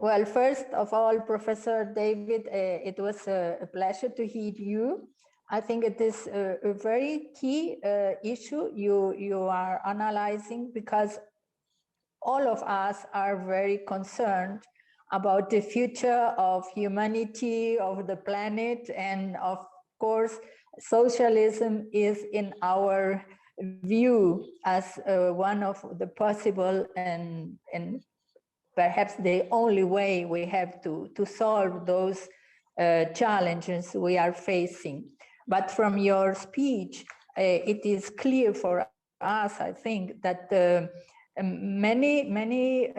Well, first of all, Professor David, it was a pleasure to hear you. I think it is a very key issue you are analyzing, because all of us are very concerned about the future of humanity, of the planet, and of course, socialism is in our view as one of the possible and perhaps the only way we have to solve those challenges we are facing. But from your speech, it is clear for us, I think, that many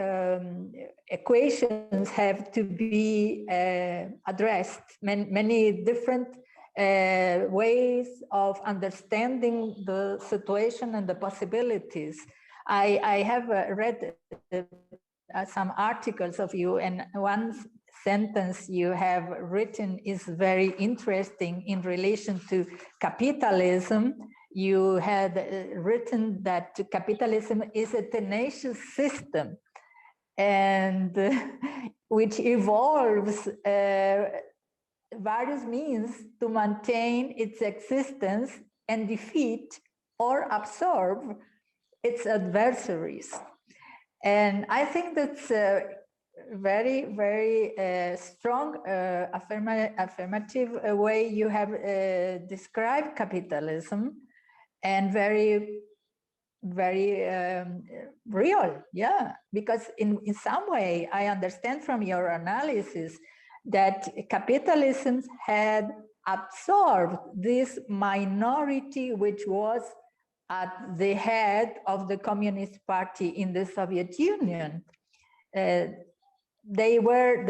equations have to be addressed, many different ways of understanding the situation and the possibilities. I have read some articles of you, and one sentence you have written is very interesting in relation to capitalism. You had written that capitalism is a tenacious system, and which evolves various means to maintain its existence and defeat or absorb its adversaries. And I think that's a very, very strong affirmative way you have described capitalism, and very, very real, yeah. Because in some way, I understand from your analysis that capitalism had absorbed this minority which was at the head of the Communist Party in the Soviet Union. They were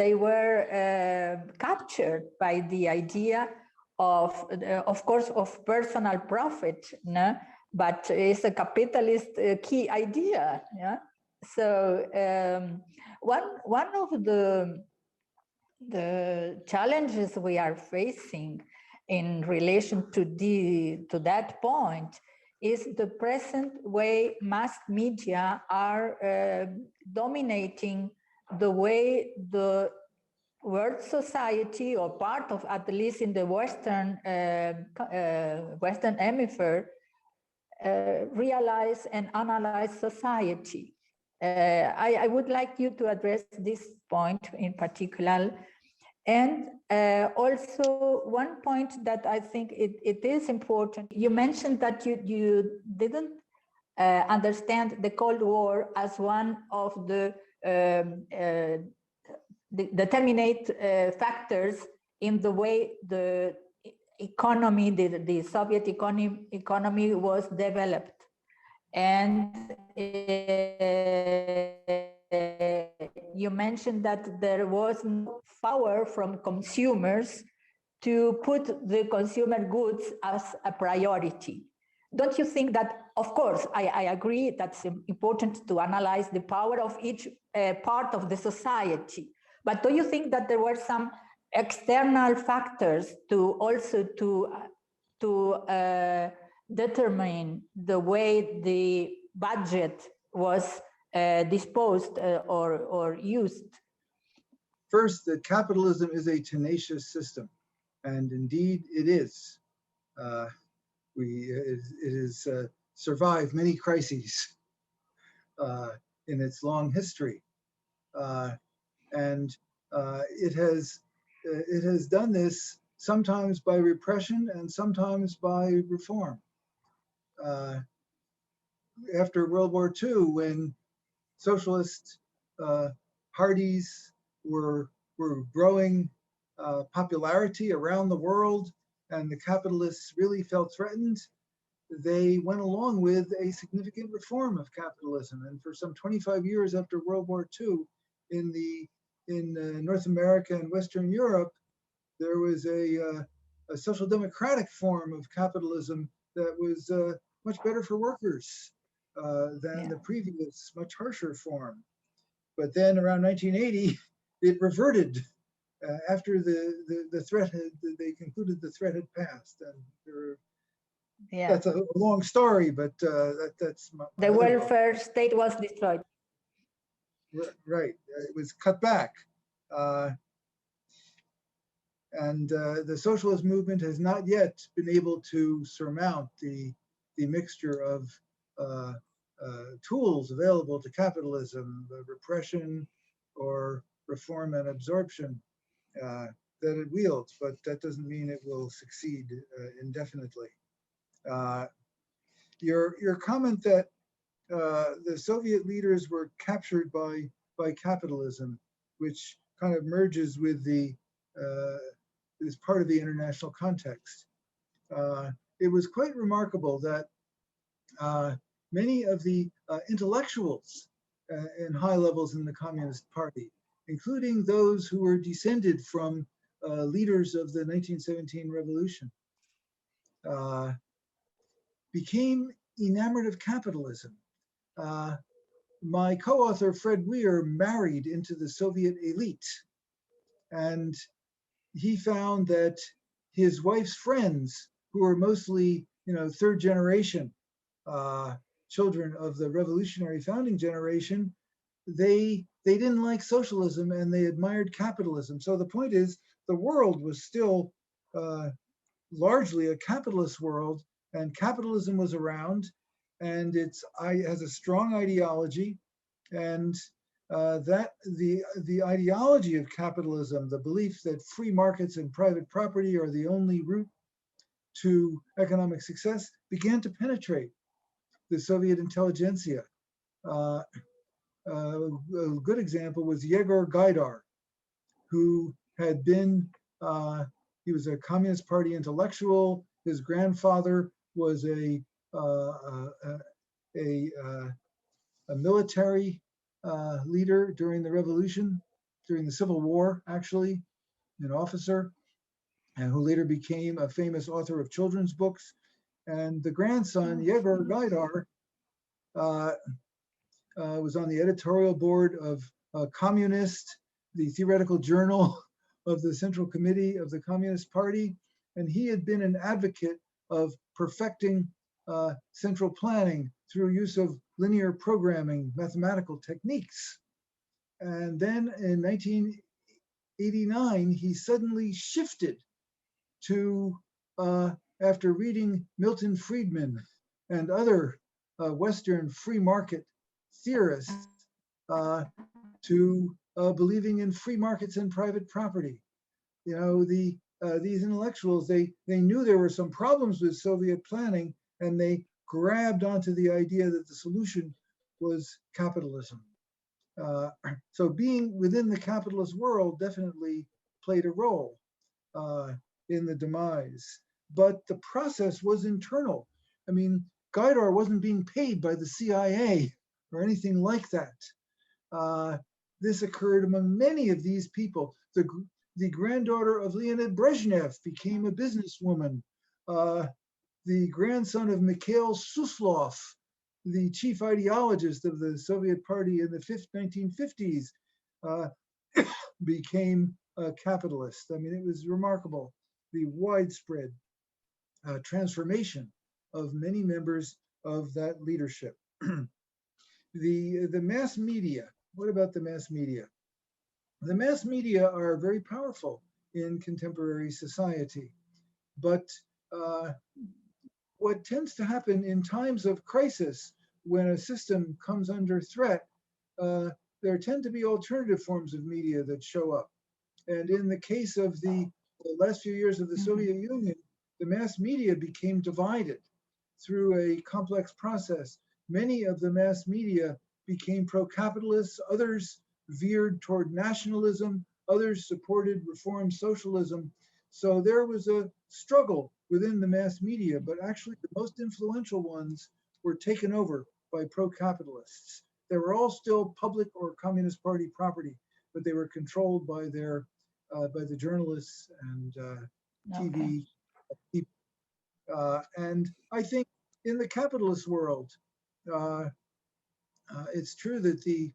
captured by the idea of course, of personal profit, no? But it's a capitalist key idea. Yeah. So one of the challenges we are facing in relation to that point is the present way mass media are dominating the way the world society, or part of, at least in the Western Hemisphere, realize and analyze society. I would like you to address this point in particular. And also one point that I think it is important, you mentioned that you didn't understand the Cold War as one of the determinate factors in the way the economy, the Soviet economy was developed. And you mentioned that there was no power from consumers to put the consumer goods as a priority. Don't you think that, of course, I agree that's important to analyze the power of each part of the society, but do you think that there were some external factors to also to determine the way the budget was disposed or used? First, that capitalism is a tenacious system, and indeed it is. It has survived many crises in its long history, and it has done this sometimes by repression and sometimes by reform. After World War II, when socialist parties were growing popularity around the world, and the capitalists really felt threatened, they went along with a significant reform of capitalism. And for some 25 years after World War II, in North America and Western Europe, there was a social democratic form of capitalism that was much better for workers than the previous, much harsher form. But then around 1980, it reverted after the threat had, they concluded the threat had passed. And that's a long story, but that's the welfare state was destroyed. Right, it was cut back. The socialist movement has not yet been able to surmount the mixture of tools available to capitalism, repression or reform and absorption that it wields, but that doesn't mean it will succeed indefinitely. Your comment that the Soviet leaders were captured by capitalism, which kind of merges with the is part of the international context. It was quite remarkable that many of the intellectuals in high levels in the Communist Party, including those who were descended from leaders of the 1917 revolution, became enamored of capitalism. My co-author, Fred Weir, married into the Soviet elite, and he found that his wife's friends, who were mostly, third generation children of the revolutionary founding generation, they didn't like socialism and they admired capitalism. So the point is, the world was still largely a capitalist world, and capitalism was around, and it has a strong ideology, and that the ideology of capitalism, the belief that free markets and private property are the only route to economic success, began to penetrate the Soviet intelligentsia. A good example was Yegor Gaidar, who had been, he was a Communist Party intellectual. His grandfather was a military leader during the revolution, during the Civil War, actually, an officer, and who later became a famous author of children's books. And the grandson, Yegor Gaidar, was on the editorial board of Communist, the theoretical journal of the Central Committee of the Communist Party. And he had been an advocate of perfecting central planning through use of linear programming, mathematical techniques. And then in 1989, he suddenly shifted to, after reading Milton Friedman and other Western free market theorists, to believing in free markets and private property. These intellectuals, they knew there were some problems with Soviet planning, and they grabbed onto the idea that the solution was capitalism. So being within the capitalist world definitely played a role in the demise, but the process was internal. I mean, Gaidar wasn't being paid by the CIA or anything like that. This occurred among many of these people. The granddaughter of Leonid Brezhnev became a businesswoman. The grandson of Mikhail Suslov, the chief ideologist of the Soviet Party in the 1950s, became a capitalist. I mean, it was remarkable, the widespread transformation of many members of that leadership. The mass media, what about the mass media? The mass media are very powerful in contemporary society, but what tends to happen in times of crisis, when a system comes under threat, there tend to be alternative forms of media that show up. And in the case of the last few years of the Soviet Union, the mass media became divided through a complex process. Many of the mass media became pro-capitalist, others veered toward nationalism, others supported reform socialism. So there was a struggle within the mass media, but actually the most influential ones were taken over by pro-capitalists. They were all still public or Communist Party property, but they were controlled by the journalists and TV people. And I think in the capitalist world, it's true that the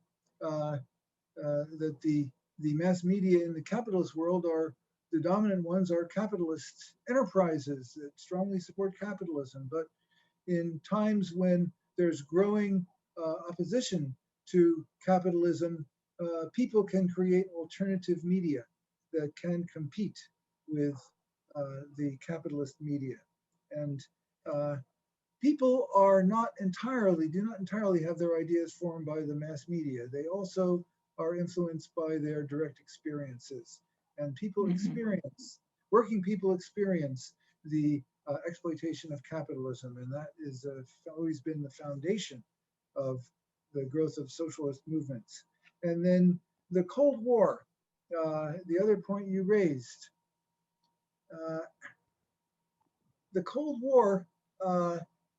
mass media in the capitalist world the dominant ones are capitalist enterprises that strongly support capitalism. But in times when there's growing opposition to capitalism, people can create alternative media that can compete with the capitalist media. And people are do not entirely have their ideas formed by the mass media. They also are influenced by their direct experiences. And people experience, working people experience the exploitation of capitalism. And that is always been the foundation of the growth of socialist movements. And then the Cold War, the other point you raised, the Cold War,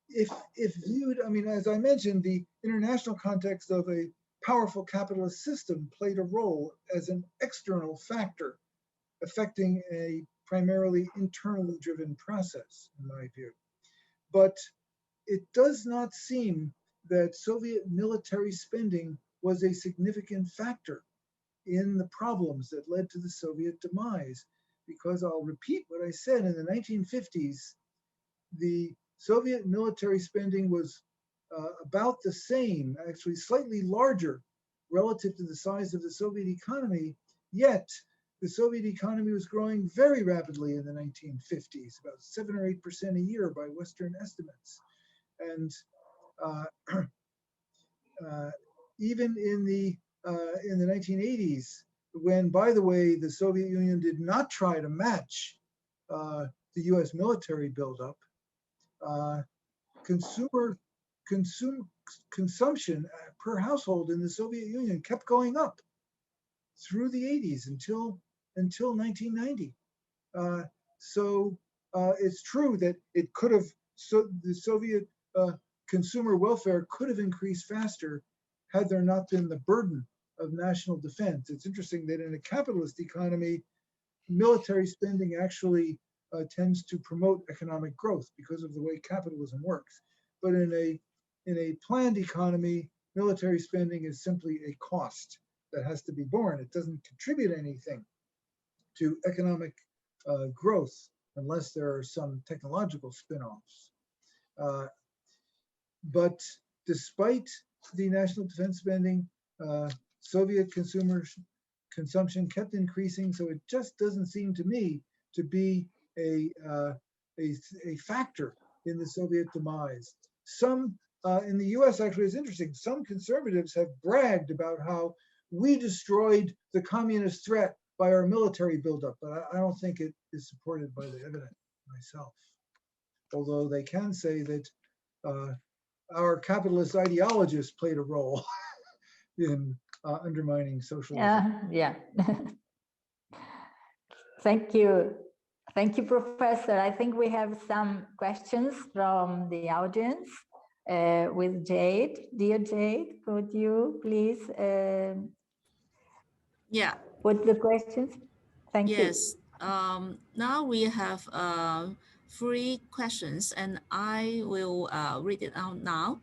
if viewed, I mean, as I mentioned, the international context of a powerful capitalist system played a role as an external factor affecting a primarily internally driven process, in my view. But it does not seem that Soviet military spending was a significant factor in the problems that led to the Soviet demise, because I'll repeat what I said, in the 1950s, the Soviet military spending was about the same, actually slightly larger relative to the size of the Soviet economy, yet the Soviet economy was growing very rapidly in the 1950s, about 7 or 8% a year by Western estimates. And even in the 1980s, when, by the way, the Soviet Union did not try to match the US military buildup, consumption per household in the Soviet Union kept going up through the 80s until 1990. So it's true that it could have, so the Soviet consumer welfare could have increased faster had there not been the burden of national defense. It's interesting that in a capitalist economy, military spending actually tends to promote economic growth because of the way capitalism works. But in a planned economy, military spending is simply a cost that has to be borne. It doesn't contribute anything to economic growth unless there are some technological spin-offs. But despite the national defense spending, Soviet consumption kept increasing, so it just doesn't seem to me to be a factor in the Soviet demise. Some in the US, actually, it's interesting, some conservatives have bragged about how we destroyed the communist threat by our military buildup, but I don't think it is supported by the evidence myself. Although they can say that our capitalist ideologists played a role in undermining socialism. Yeah. Thank you. Thank you, Professor. I think we have some questions from the audience with Jade. Dear Jade, could you please put the questions? Thank you. Yes. Now we have 3 questions, and I will read it out now.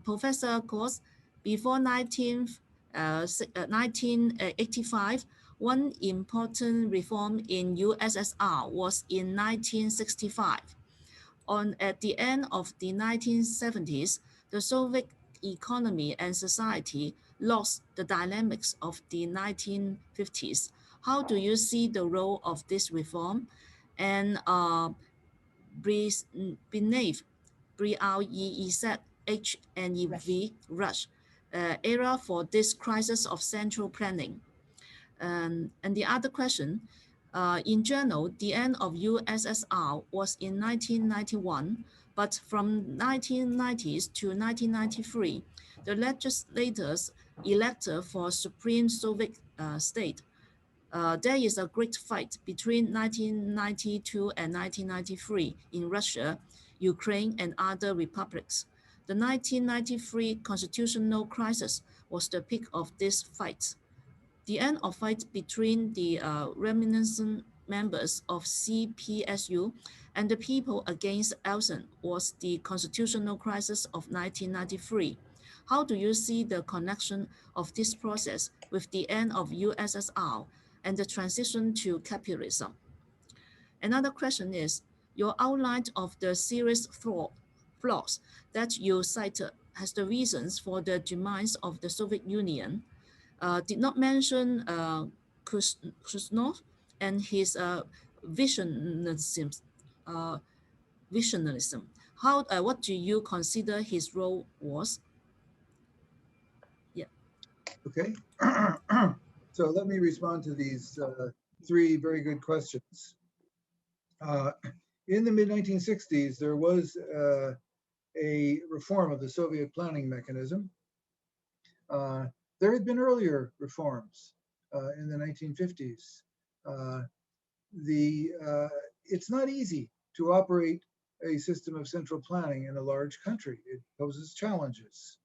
Professor KOTZ, before 1985, one important reform in USSR was in 1965. At the end of the 1970s, the Soviet economy and society lost the dynamics of the 1950s. How do you see the role of this reform? And beneath BREEZHNEV rush era for this crisis of central planning. And the other question, in general, the end of USSR was in 1991, but from 1990s to 1993, the legislators elected for Supreme Soviet state. There is a great fight between 1992 and 1993 in Russia, Ukraine, and other republics. The 1993 constitutional crisis was the peak of this fight. The end of fight between the reminiscent members of CPSU and the people against Yeltsin was the constitutional crisis of 1993. How do you see the connection of this process with the end of USSR and the transition to capitalism? Another question is, your outline of the serious flaws that you cited has the reasons for the demise of the Soviet Union. did not mention Khrushchev and his visionism. Visionism. What do you consider his role was? Yeah. Okay. So let me respond to these three very good questions. In the mid-1960s, there was a reform of the Soviet planning mechanism. There had been earlier reforms in the 1950s. It's not easy to operate a system of central planning in a large country. It poses challenges.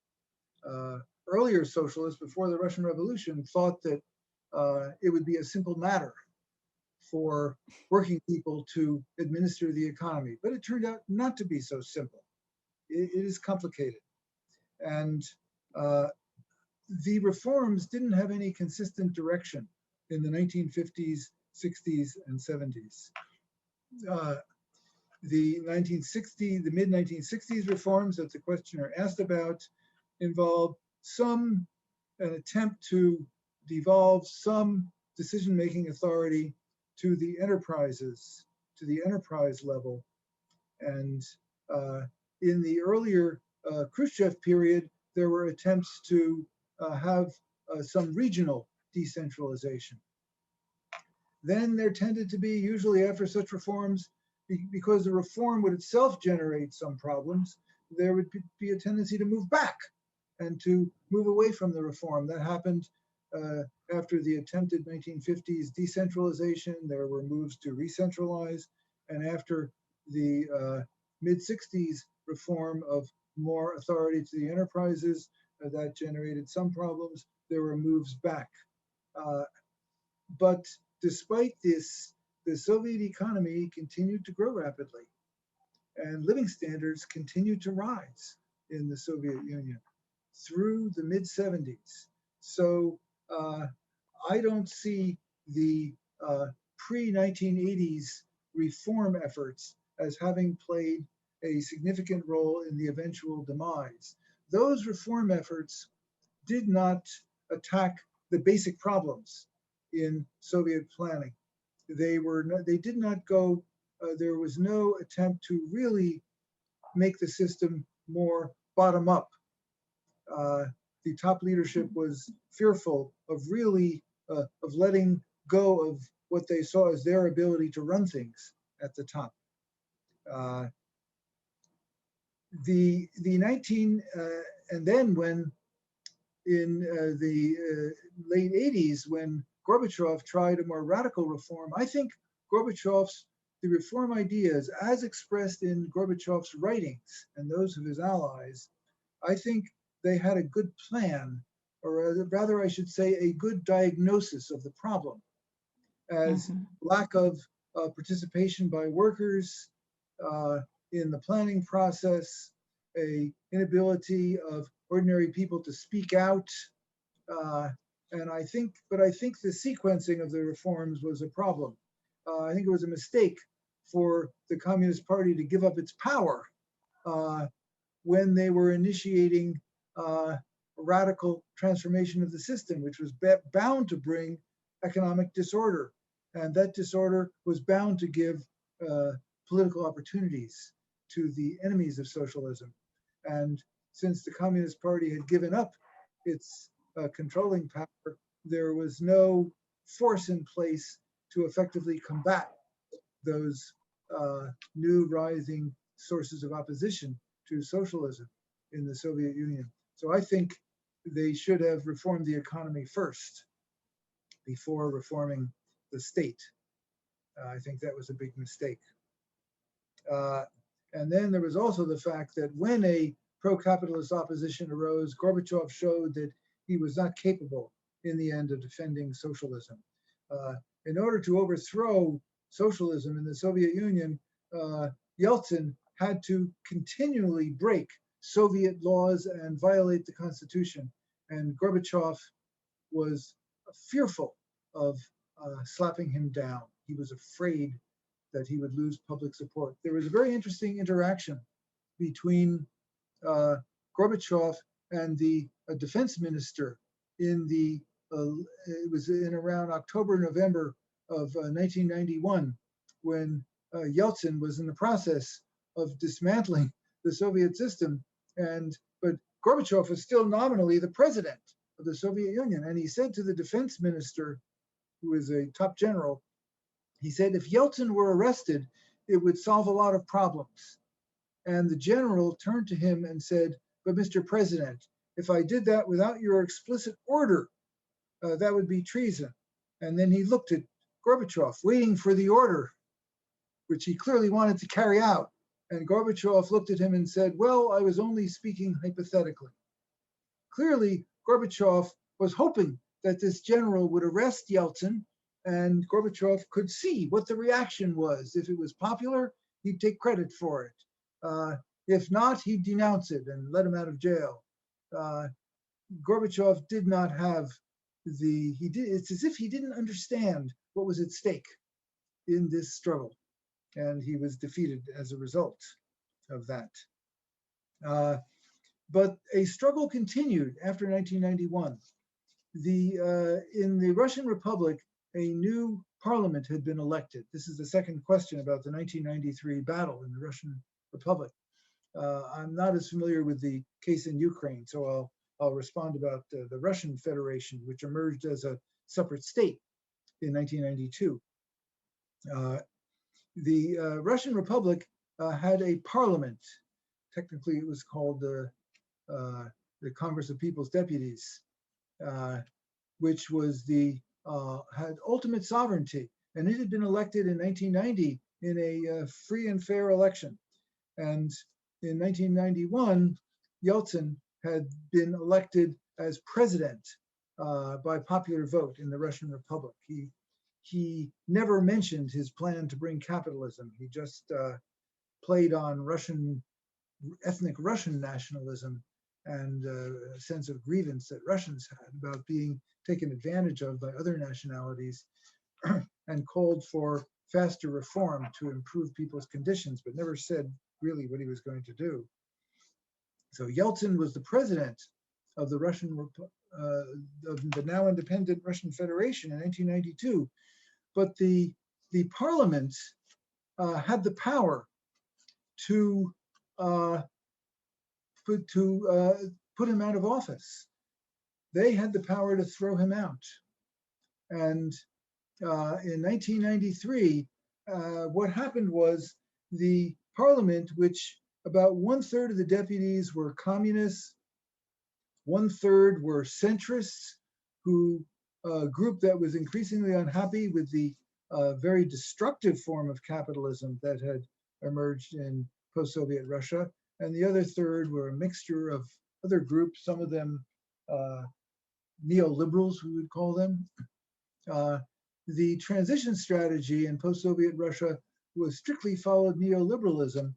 Earlier socialists, before the Russian Revolution, thought that it would be a simple matter for working people to administer the economy, but it turned out not to be so simple. It is complicated. And the reforms didn't have any consistent direction in the 1950s, 60s, and 70s. The mid-1960s reforms that the questioner asked about involved an attempt to devolve some decision-making authority to the enterprises, to the enterprise level. And in the earlier Khrushchev period, there were attempts to have some regional decentralization. Then there tended to be, usually after such reforms, because the reform would itself generate some problems, there would be a tendency to move back and to move away from the reform. That happened after the attempted 1950s decentralization. There were moves to re-centralize, and after the mid-60s reform of more authority to the enterprises, that generated some problems. There were moves back. But despite this, the Soviet economy continued to grow rapidly, and living standards continued to rise in the Soviet Union through the mid-70s. So I don't see the pre-1980s reform efforts as having played a significant role in the eventual demise. Those reform efforts did not attack the basic problems in Soviet planning. They did not go, there was no attempt to really make the system more bottom up. The top leadership was fearful of really, of letting go of what they saw as their ability to run things at the top. And then when in the late 80s, when Gorbachev tried a more radical reform, I think the reform ideas as expressed in Gorbachev's writings and those of his allies, I think they had a good plan, or rather I should say a good diagnosis of the problem, as lack of participation by workers in the planning process, a inability of ordinary people to speak out, and I think the sequencing of the reforms was a problem. I think it was a mistake for the Communist Party to give up its power when they were initiating a radical transformation of the system, which was bound to bring economic disorder, and that disorder was bound to give political opportunities to the enemies of socialism. And since the Communist Party had given up its controlling power, there was no force in place to effectively combat those new rising sources of opposition to socialism in the Soviet Union. So I think they should have reformed the economy first before reforming the state. I think that was a big mistake. And then there was also the fact that when a pro-capitalist opposition arose, Gorbachev showed that he was not capable in the end of defending socialism. In order to overthrow socialism in the Soviet Union, Yeltsin had to continually break Soviet laws and violate the constitution. And Gorbachev was fearful of slapping him down. He was afraid that he would lose public support. There was a very interesting interaction between Gorbachev and the defense minister in the it was in around October, November of 1991, when Yeltsin was in the process of dismantling the Soviet system, but Gorbachev was still nominally the president of the Soviet Union. And he said to the defense minister, who was a top general, he said, if Yeltsin were arrested, it would solve a lot of problems. And the general turned to him and said, but Mr. President, if I did that without your explicit order, that would be treason. And then he looked at Gorbachev, waiting for the order, which he clearly wanted to carry out. And Gorbachev looked at him and said, well, I was only speaking hypothetically. Clearly, Gorbachev was hoping that this general would arrest Yeltsin, and Gorbachev could see what the reaction was. If it was popular, he'd take credit for it. If not, he'd denounce it and let him out of jail. Gorbachev did not have it's as if he didn't understand what was at stake in this struggle, and he was defeated as a result of that. But a struggle continued after 1991. In the Russian Republic, a new parliament had been elected. This is the second question about the 1993 battle in the Russian Republic. I'm not as familiar with the case in Ukraine, so I'll respond about the Russian Federation, which emerged as a separate state in 1992. The Russian Republic had a parliament. Technically, it was called the Congress of People's Deputies, which was had ultimate sovereignty, and it had been elected in 1990 in a free and fair election. And in 1991, Yeltsin had been elected as president by popular vote in the Russian Republic. He never mentioned his plan to bring capitalism. He just played on ethnic Russian nationalism and a sense of grievance that Russians had about being taken advantage of by other nationalities, and called for faster reform to improve people's conditions, but never said really what he was going to do. So Yeltsin was the president of the of the now independent Russian Federation in 1992, but the parliament had the power to put him out of office. They had the power to throw him out. And in 1993, what happened was the parliament, which about 1/3 of the deputies were communists, 1/3 were centrists, a group that was increasingly unhappy with the very destructive form of capitalism that had emerged in post-Soviet Russia. And the other third were a mixture of other groups, some of them neoliberals, we would call them. The transition strategy in post-Soviet Russia was strictly followed neoliberalism,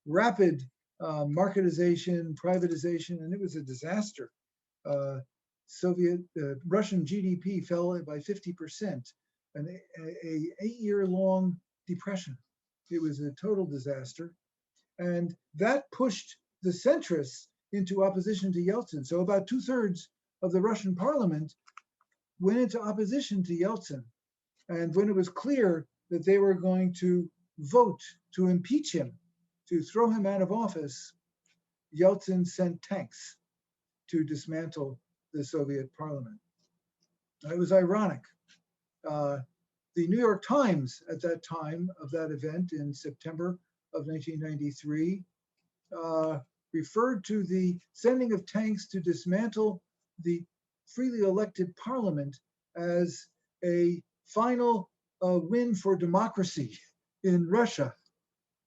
rapid marketization, privatization, and it was a disaster. Russian GDP fell by 50%, an 8-year-long depression. It was a total disaster. And that pushed the centrists into opposition to Yeltsin. So about 2/3 of the Russian parliament went into opposition to Yeltsin. And when it was clear that they were going to vote to impeach him, to throw him out of office, Yeltsin sent tanks to dismantle the Soviet parliament. It was ironic. The New York Times at that time of that event in September of 1993 referred to the sending of tanks to dismantle the freely elected parliament as a final win for democracy in Russia.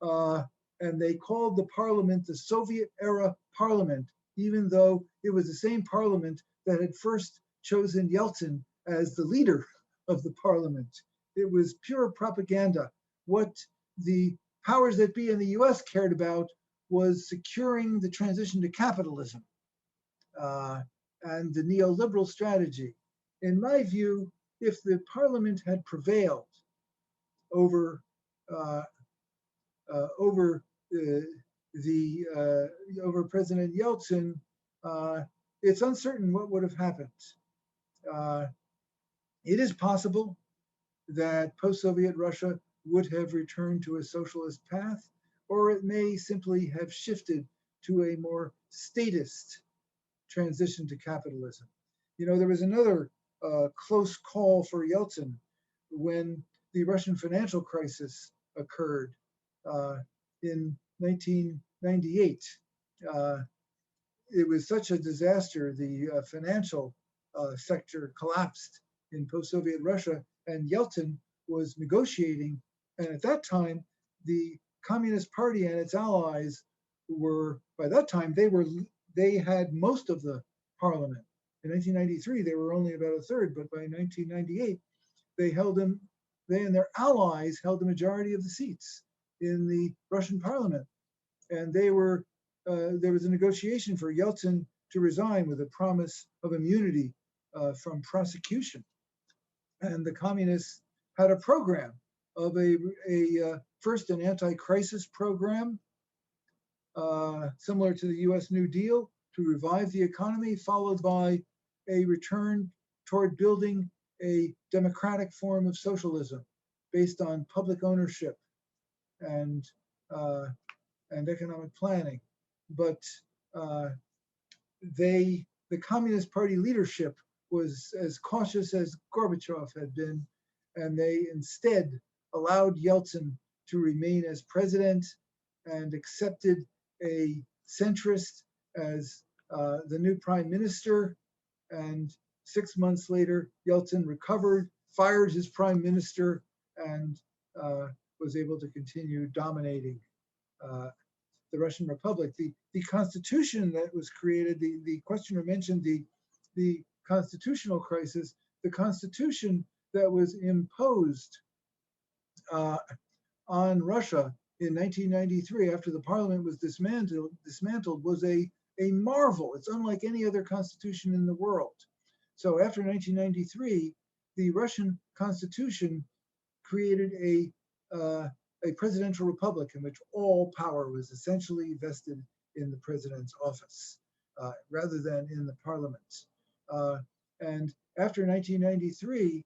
And they called the parliament the Soviet-era parliament, even though it was the same parliament that had first chosen Yeltsin as the leader of the parliament. It was pure propaganda. What the powers that be in the US cared about was securing the transition to capitalism and the neoliberal strategy. In my view, if the parliament had prevailed over President Yeltsin, it's uncertain what would have happened. It is possible that post-Soviet Russia would have returned to a socialist path, or it may simply have shifted to a more statist transition to capitalism. You know, there was another close call for Yeltsin when the Russian financial crisis occurred in 1998. It was such a disaster. The financial sector collapsed in post-Soviet Russia, and Yeltsin was negotiating. And at that time, the Communist Party and its allies were, by that time, they had most of the parliament. In 1993, they were only about a third, but by 1998, they and their allies held the majority of the seats in the Russian parliament. And there was a negotiation for Yeltsin to resign with a promise of immunity from prosecution. And the communists had a program of first an anti-crisis program, similar to the US New Deal, to revive the economy, followed by a return toward building a democratic form of socialism based on public ownership and economic planning. But the Communist Party leadership was as cautious as Gorbachev had been, and they instead allowed Yeltsin to remain as president and accepted a centrist as the new prime minister. And 6 months later, Yeltsin recovered, fired his prime minister, and was able to continue dominating the Russian Republic. The constitution that was created, the questioner mentioned the constitutional crisis. The constitution that was imposed on Russia in 1993 after the parliament was dismantled was a marvel. It's unlike any other constitution in the world. So after 1993, the Russian constitution created a presidential republic in which all power was essentially vested in the president's office rather than in the parliament. And after 1993,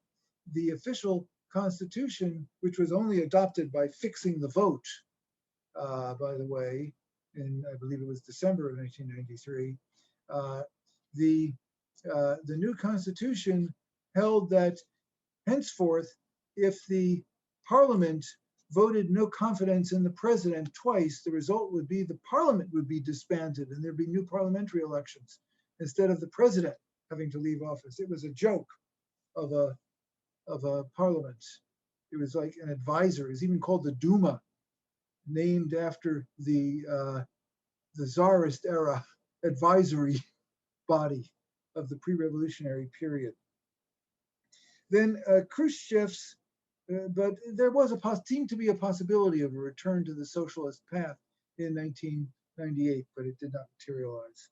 the official constitution, which was only adopted by fixing the vote, by the way, in I believe it was December of 1993, the new constitution held that henceforth, if the parliament voted no confidence in the president twice, the result would be the parliament would be disbanded and there'd be new parliamentary elections instead of the president having to leave office. It was a joke of a parliament. It was like an advisor. It was even called the Duma, named after the Tsarist era advisory body of the pre-revolutionary period. Then Khrushchev's, but there was seemed to be a possibility of a return to the socialist path in 1998, but it did not materialize.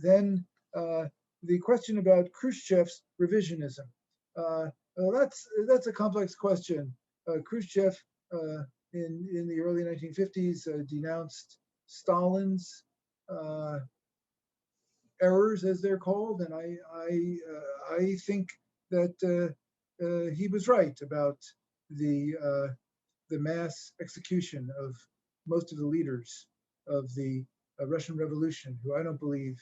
Then the question about Khrushchev's revisionism. That's a complex question. Khrushchev in the early 1950s denounced Stalin's errors, as they're called, and I think that he was right about the mass execution of most of the leaders of the Russian Revolution, who I don't believe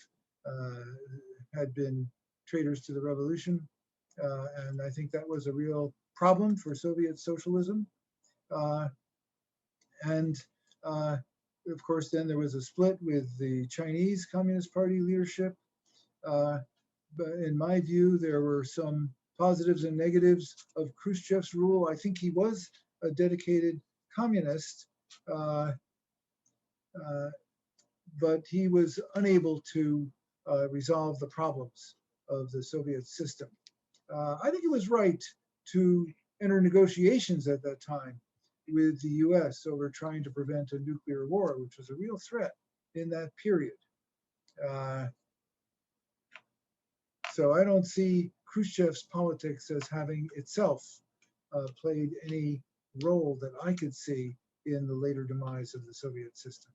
had been traitors to the revolution, and I think that was a real problem for Soviet socialism. And of course, then there was a split with the Chinese Communist Party leadership. But in my view, there were some positives and negatives of Khrushchev's rule. I think he was a dedicated communist, but he was unable to resolve the problems of the Soviet system. I think it was right to enter negotiations at that time with the US over trying to prevent a nuclear war, which was a real threat in that period. So I don't see Khrushchev's politics as having itself played any role that I could see in the later demise of the Soviet system.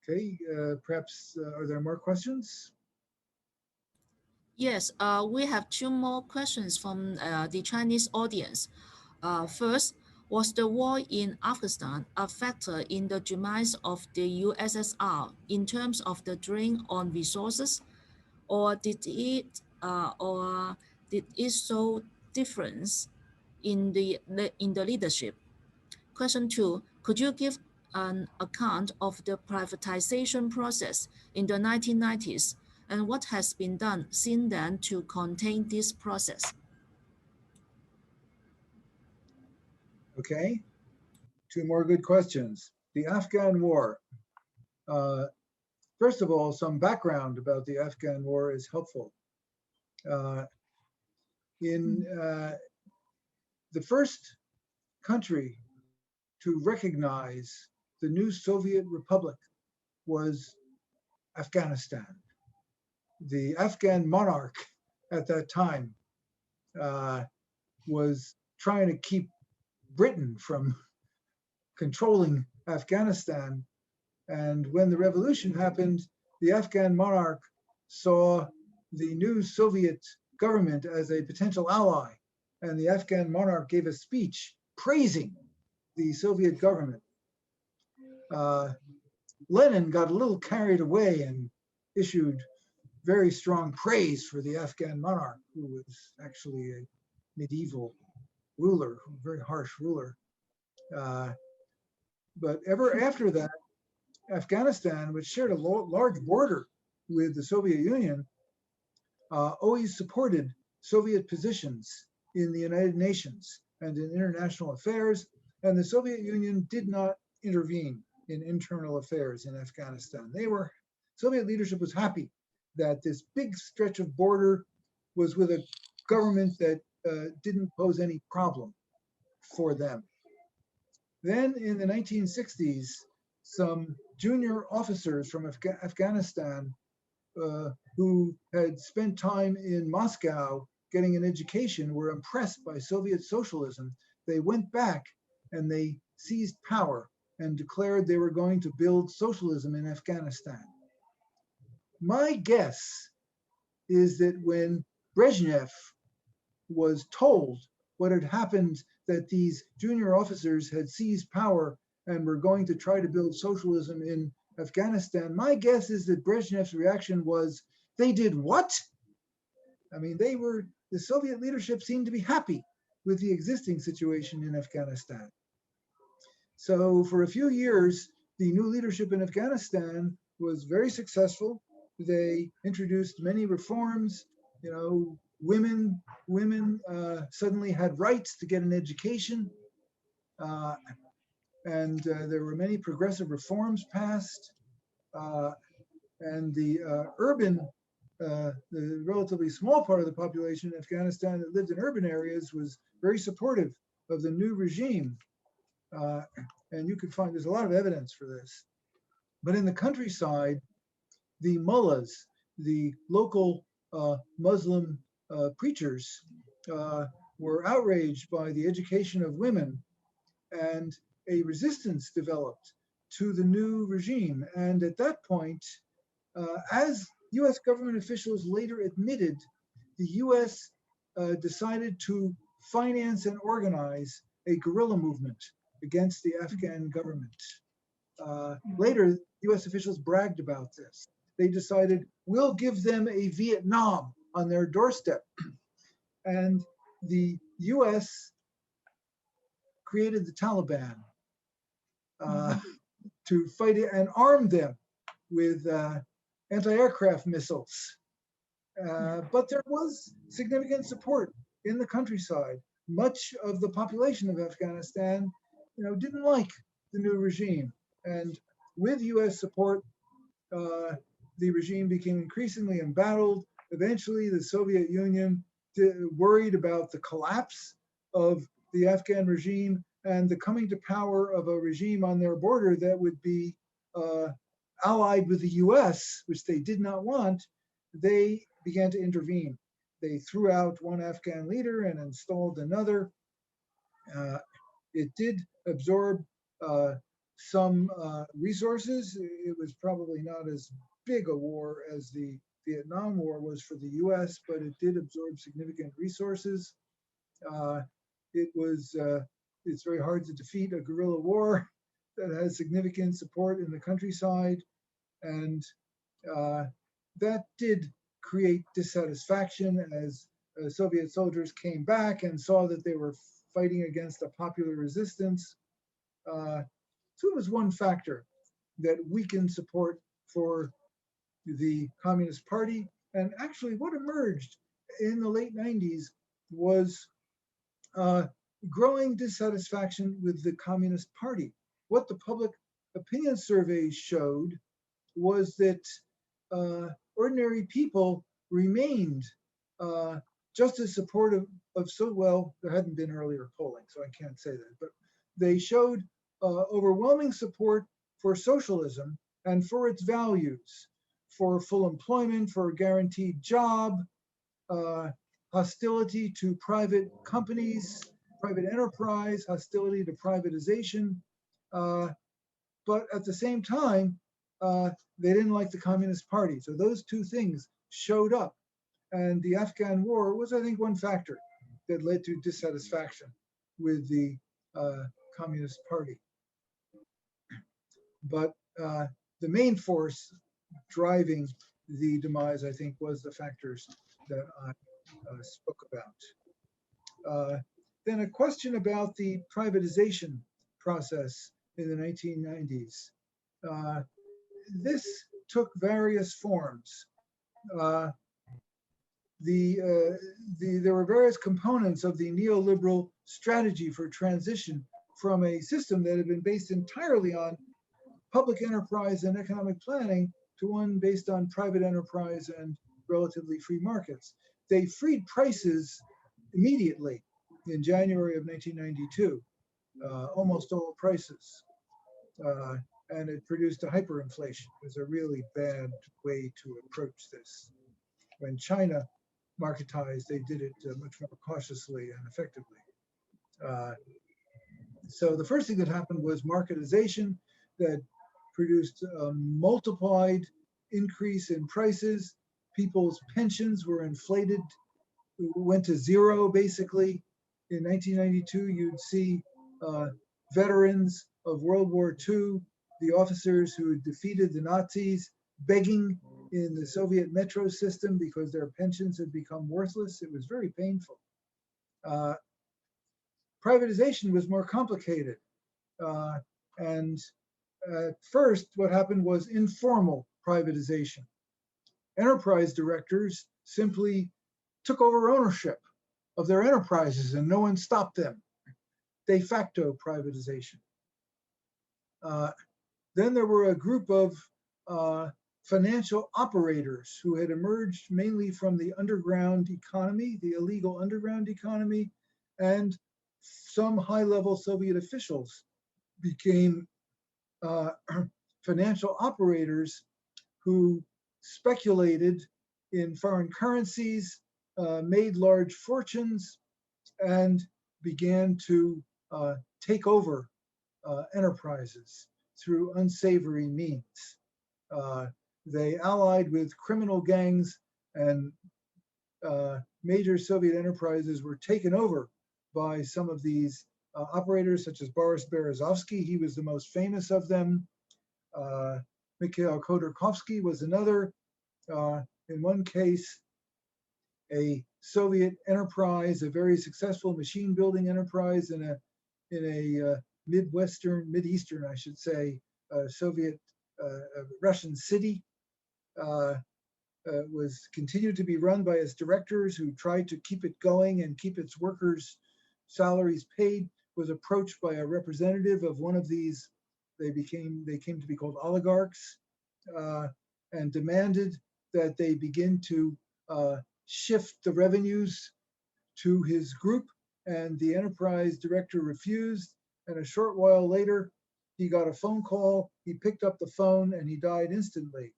Okay, perhaps are there more questions? Yes, we have two more questions from the Chinese audience. First, was the war in Afghanistan a factor in the demise of the USSR in terms of the drain on resources, or did it show difference in the leadership? Question two, could you give an account of the privatization process in the 1990s and what has been done since then to contain this process? Okay, two more good questions. The Afghan War. First of all, some background about the Afghan War is helpful. In the first country to recognize the new Soviet Republic was Afghanistan. The Afghan monarch at that time was trying to keep Britain from controlling Afghanistan. And when the revolution happened, the Afghan monarch saw the new Soviet government as a potential ally. And the Afghan monarch gave a speech praising the Soviet government. Lenin got a little carried away and issued very strong praise for the Afghan monarch, who was actually a medieval ruler, a very harsh ruler. But ever after that, Afghanistan, which shared a large border with the Soviet Union, always supported Soviet positions in the United Nations and in international affairs, and the Soviet Union did not intervene in internal affairs in Afghanistan. Soviet leadership was happy that this big stretch of border was with a government that didn't pose any problem for them. Then in the 1960s, some junior officers from Afghanistan who had spent time in Moscow getting an education were impressed by Soviet socialism. They went back and they seized power and declared they were going to build socialism in Afghanistan. My guess is that when Brezhnev was told what had happened, that these junior officers had seized power and were going to try to build socialism in Afghanistan, my guess is that Brezhnev's reaction was, they did what? I mean, the Soviet leadership seemed to be happy with the existing situation in Afghanistan. So for a few years, the new leadership in Afghanistan was very successful. They introduced many reforms. You know, women suddenly had rights to get an education. And there were many progressive reforms passed. And the the relatively small part of the population in Afghanistan that lived in urban areas was very supportive of the new regime. And you can find, there's a lot of evidence for this. But in the countryside, the mullahs, the local Muslim preachers, were outraged by the education of women, and a resistance developed to the new regime. And at that point, as US government officials later admitted, the US decided to finance and organize a guerrilla movement against the Afghan government. Later, US officials bragged about this. They decided, we'll give them a Vietnam on their doorstep. And the US created the Taliban to fight it and armed them with anti-aircraft missiles. But there was significant support in the countryside. Much of the population of Afghanistan, didn't like the new regime. And with US support, the regime became increasingly embattled. Eventually, the Soviet Union worried about the collapse of the Afghan regime and the coming to power of a regime on their border that would be allied with the US, which they did not want. They began to intervene. They threw out one Afghan leader and installed another. It did absorb some resources. It was probably not as big a war as the Vietnam War was for the US, but it did absorb significant resources. It's very hard to defeat a guerrilla war that has significant support in the countryside. And that did create dissatisfaction as Soviet soldiers came back and saw that they were fighting against a popular resistance. So it was one factor that weakened support for the Communist Party. And actually what emerged in the late 90s was growing dissatisfaction with the Communist Party. What the public opinion surveys showed was that ordinary people remained just as supportive of, well, there hadn't been earlier polling, so I can't say that, but they showed overwhelming support for socialism and for its values, for full employment, for a guaranteed job, hostility to private companies, private enterprise, hostility to privatization. But at the same time, they didn't like the Communist Party. So those two things showed up. And the Afghan war was, I think, one factor that led to dissatisfaction with the Communist Party. But the main force driving the demise, I think, was the factors that I spoke about. Then a question about the privatization process in the 1990s. This took various forms. There were various components of the neoliberal strategy for transition from a system that had been based entirely on public enterprise and economic planning to one based on private enterprise and relatively free markets. They freed prices immediately in January of 1992, almost all prices. And it produced a hyperinflation. It was a really bad way to approach this. When China marketized, they did it much more cautiously and effectively. So the first thing that happened was marketization that produced a multiplied increase in prices. People's pensions were inflated, went to zero basically. In 1992, you'd see veterans of World War II, the officers who had defeated the Nazis, begging in the Soviet metro system because their pensions had become worthless. It was very painful. Privatization was more complicated. And at first, what happened was informal privatization. Enterprise directors simply took over ownership of their enterprises and no one stopped them. De facto privatization. Then there were a group of financial operators who had emerged mainly from the underground economy, the illegal underground economy, and some high-level Soviet officials became financial operators who speculated in foreign currencies, made large fortunes, and began to take over enterprises through unsavory means. They allied with criminal gangs, and major Soviet enterprises were taken over by some of these operators, such as Boris Berezovsky. He was the most famous of them. Mikhail Khodorkovsky was another. In one case, a Soviet enterprise, a very successful machine building enterprise in a Mid-Eastern, I should say, Soviet Russian city, continued to be run by its directors who tried to keep it going and keep its workers' salaries paid, was approached by a representative of one of these. They came to be called oligarchs, and demanded that they begin to shift the revenues to his group, and the enterprise director refused. And a short while later, he got a phone call. He picked up the phone and he died instantly,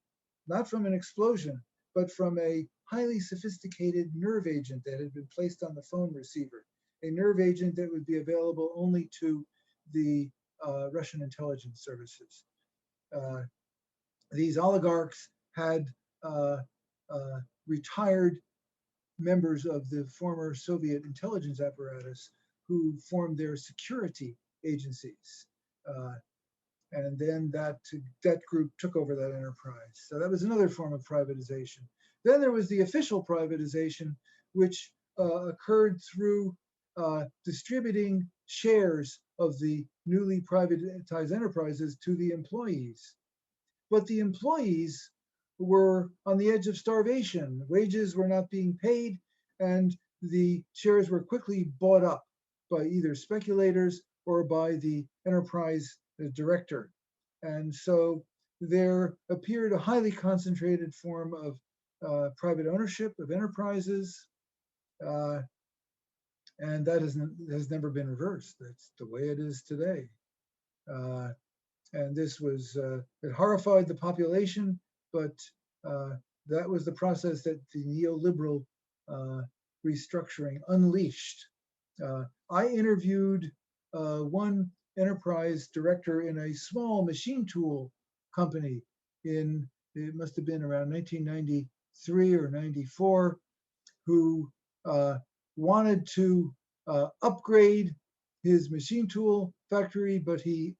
not from an explosion, but from a highly sophisticated nerve agent that had been placed on the phone receiver, a nerve agent that would be available only to the Russian intelligence services. These oligarchs had retired members of the former Soviet intelligence apparatus who formed their security agencies. And then that group took over that enterprise. So that was another form of privatization. Then there was the official privatization, which occurred through distributing shares of the newly privatized enterprises to the employees. But the employees were on the edge of starvation. Wages were not being paid, and the shares were quickly bought up by either speculators or by the enterprise director. And so there appeared a highly concentrated form of private ownership of enterprises, and that has never been reversed. That's the way it is today. And this was, it horrified the population, but that was the process that the neoliberal restructuring unleashed. I interviewed one enterprise director in a small machine tool company in, it must have been around 1993 or 94, who wanted to upgrade his machine tool factory, but he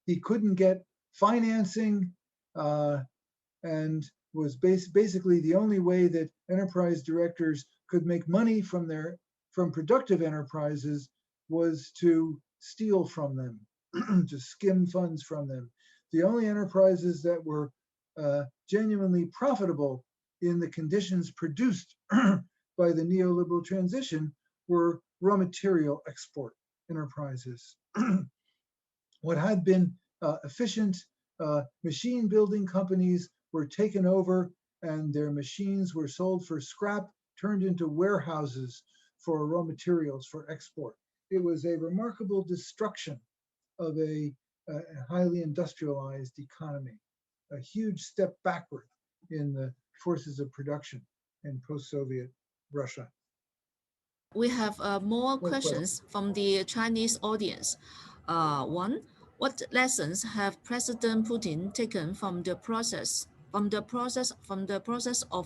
he couldn't get financing, and was basically the only way that enterprise directors could make money from productive enterprises was to steal from them, to skim funds from them. The only enterprises that were genuinely profitable in the conditions produced by the neoliberal transition were raw material export enterprises. What had been efficient machine building companies were taken over, and their machines were sold for scrap, turned into warehouses for raw materials for export. It was a remarkable destruction of a highly industrialized economy, a huge step backward in the forces of production in post-Soviet Russia. We have more questions from the Chinese audience. One, what lessons have President Putin taken from the process of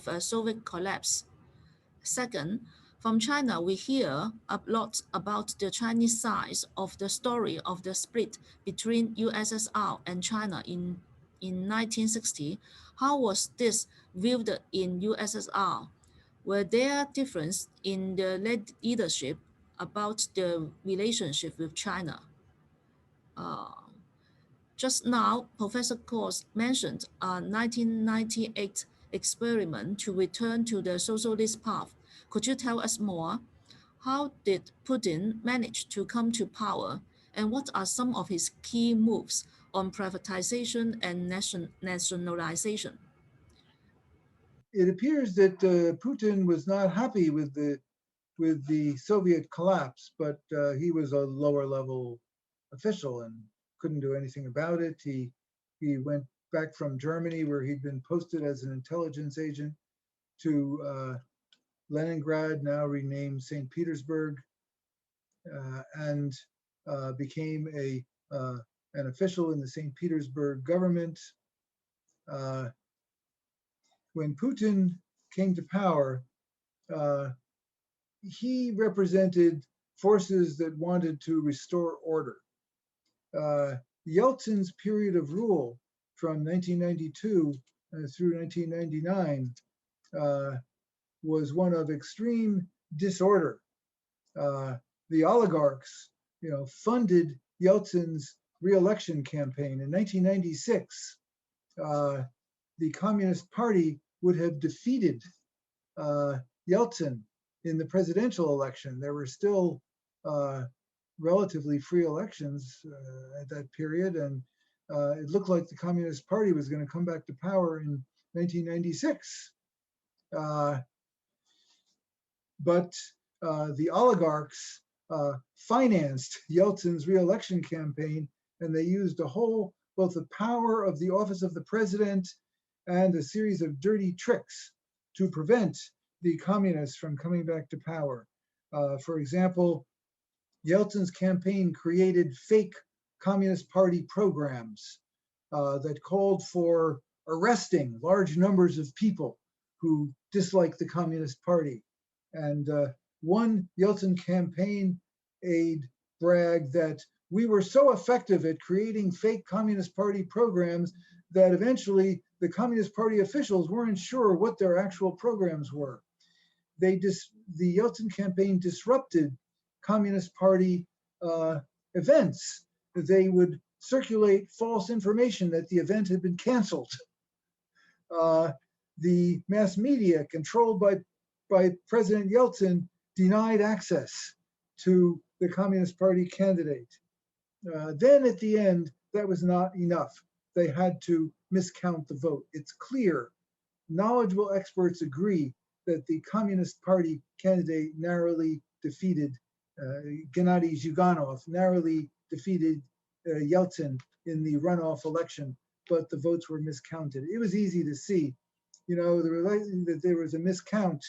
a Soviet collapse? Second, from China, we hear a lot about the Chinese side of the story of the split between USSR and China in 1960. How was this viewed in USSR? Were there differences in the leadership about the relationship with China? Just now, Professor KOTZ mentioned a 1998 experiment to return to the socialist path. Could you tell us more? How did Putin manage to come to power, and what are some of his key moves on privatization and nationalization? It appears that Putin was not happy with the Soviet collapse, but he was a lower level official and couldn't do anything about it. He went back from Germany, where he'd been posted as an intelligence agent, to Leningrad, now renamed St. Petersburg, and became an official in the St. Petersburg government. When Putin came to power, he represented forces that wanted to restore order. Yeltsin's period of rule from 1992 through 1999 was one of extreme disorder. The oligarchs, funded Yeltsin's re-election campaign. In 1996, the Communist Party would have defeated Yeltsin in the presidential election. There were still relatively free elections at that period, and it looked like the Communist Party was going to come back to power in 1996. But the oligarchs financed Yeltsin's re-election campaign, and they used both the power of the office of the president and a series of dirty tricks to prevent the communists from coming back to power. For example, Yeltsin's campaign created fake Communist Party programs that called for arresting large numbers of people who disliked the Communist Party. And one Yeltsin campaign aide bragged that we were so effective at creating fake Communist Party programs that eventually the Communist Party officials weren't sure what their actual programs were. The Yeltsin campaign disrupted Communist Party events. They would circulate false information that the event had been canceled. The mass media, controlled by President Yeltsin, denied access to the Communist Party candidate. Then at the end, that was not enough. They had to miscount the vote. It's clear, knowledgeable experts agree that the Communist Party candidate narrowly defeated, Gennady Zyuganov narrowly defeated Yeltsin in the runoff election, but the votes were miscounted. It was easy to see, that there was a miscount.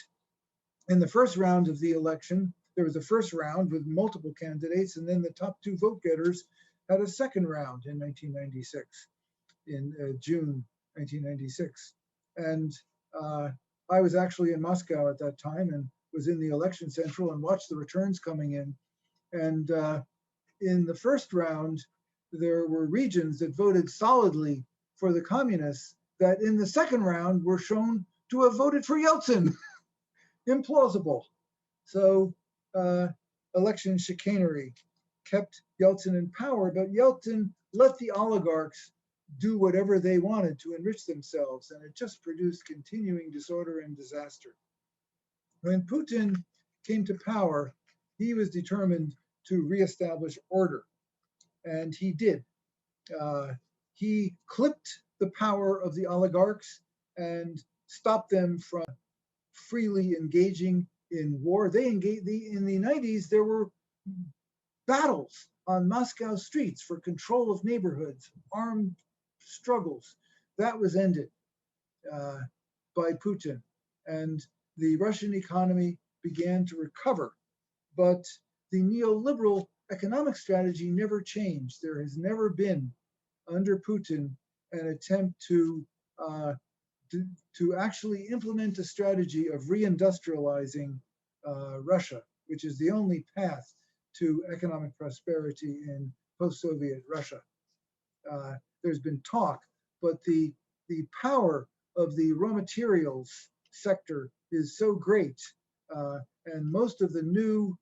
In the first round of the election, there was a first round with multiple candidates, and then the top two vote getters had a second round in 1996, in June 1996. And I was actually in Moscow at that time and was in the election central and watched the returns coming in. And in the first round, there were regions that voted solidly for the communists that in the second round were shown to have voted for Yeltsin. Implausible. So election chicanery kept Yeltsin in power, but Yeltsin let the oligarchs do whatever they wanted to enrich themselves, and it just produced continuing disorder and disaster. When Putin came to power, he was determined to reestablish order, and he did. He clipped the power of the oligarchs and stopped them from freely engaging in war. In the 90s, there were battles on Moscow streets for control of neighborhoods, armed struggles. That was ended by Putin, and the Russian economy began to recover. But the neoliberal economic strategy never changed. There has never been, under Putin, an attempt to actually implement a strategy of reindustrializing Russia, which is the only path to economic prosperity in post-Soviet Russia. There's been talk, but the power of the raw materials sector is so great, and most of the new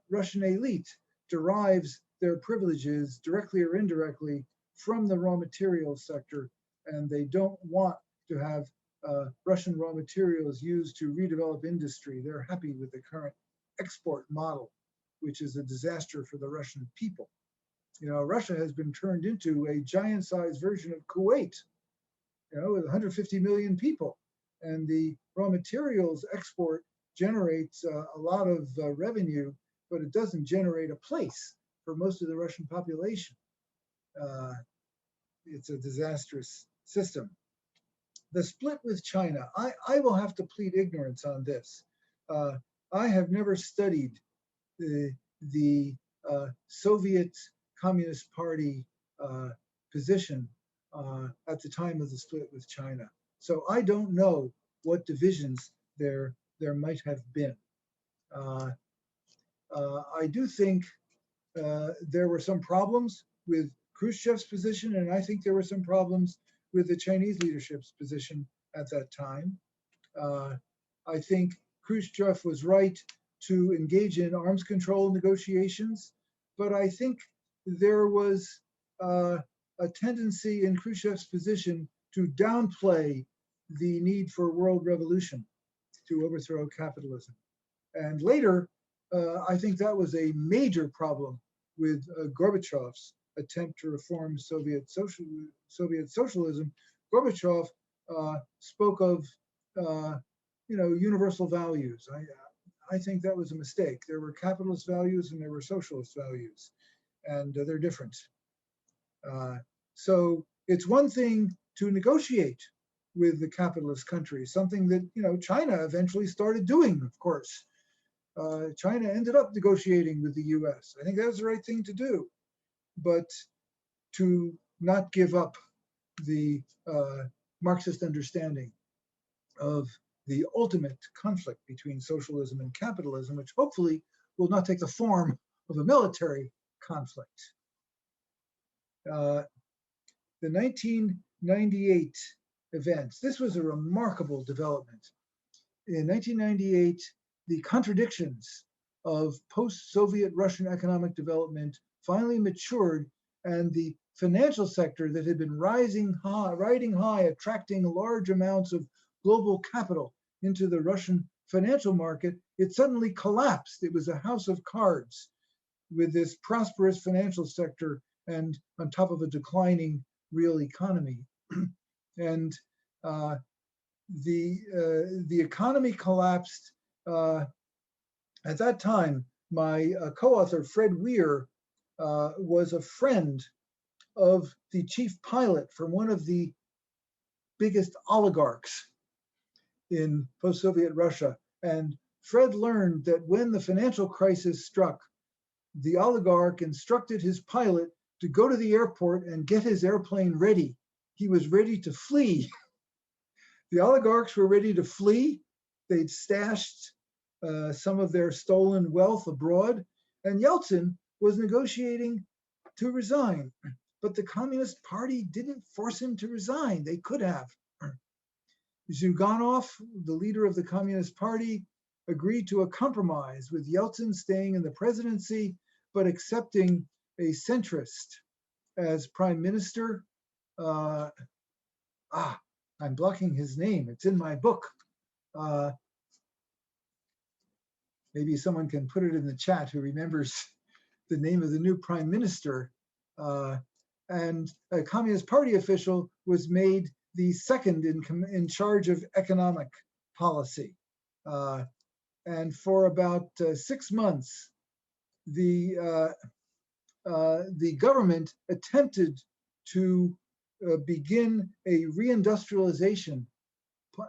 Russian elite derives their privileges directly or indirectly from the raw materials sector, and they don't want to have Russian raw materials used to redevelop industry. They're happy with the current export model, which is a disaster for the Russian people. Russia has been turned into a giant-sized version of Kuwait, with 150 million people. And the raw materials export generates a lot of revenue, but it doesn't generate a place for most of the Russian population. It's a disastrous system. The split with China, I will have to plead ignorance on this. I have never studied the Soviet Communist Party position at the time of the split with China. So I don't know what divisions there might have been. I do think there were some problems with Khrushchev's position, and I think there were some problems with the Chinese leadership's position at that time. I think Khrushchev was right to engage in arms control negotiations, but I think there was a tendency in Khrushchev's position to downplay the need for world revolution to overthrow capitalism. And later, I think that was a major problem with Gorbachev's attempt to reform Soviet socialism. Gorbachev spoke of universal values. I think that was a mistake. There were capitalist values and there were socialist values, and they're different. So it's one thing to negotiate with the capitalist countries, something that China eventually started doing, of course. China ended up negotiating with the US. I think that was the right thing to do, but to not give up the Marxist understanding of the ultimate conflict between socialism and capitalism, which hopefully will not take the form of a military conflict. The 1998 events, this was a remarkable development. In 1998, the contradictions of post-Soviet Russian economic development finally matured, and the financial sector that had been riding high, attracting large amounts of global capital into the Russian financial market, it suddenly collapsed. It was a house of cards with this prosperous financial sector and on top of a declining real economy. And the economy collapsed. At that time, my co-author, Fred Weir, was a friend of the chief pilot from one of the biggest oligarchs in post-Soviet Russia. And Fred learned that when the financial crisis struck, the oligarch instructed his pilot to go to the airport and get his airplane ready. He was ready to flee. The oligarchs were ready to flee. They'd stashed some of their stolen wealth abroad, and Yeltsin was negotiating to resign. But the Communist Party didn't force him to resign. They could have. Zyuganov, the leader of the Communist Party, agreed to a compromise with Yeltsin staying in the presidency, but accepting a centrist as prime minister. I'm blocking his name. It's in my book. Maybe someone can put it in the chat who remembers the name of the new prime minister. And a Communist Party official was made the second in charge of economic policy. And for about 6 months, the government attempted to begin a reindustrialization,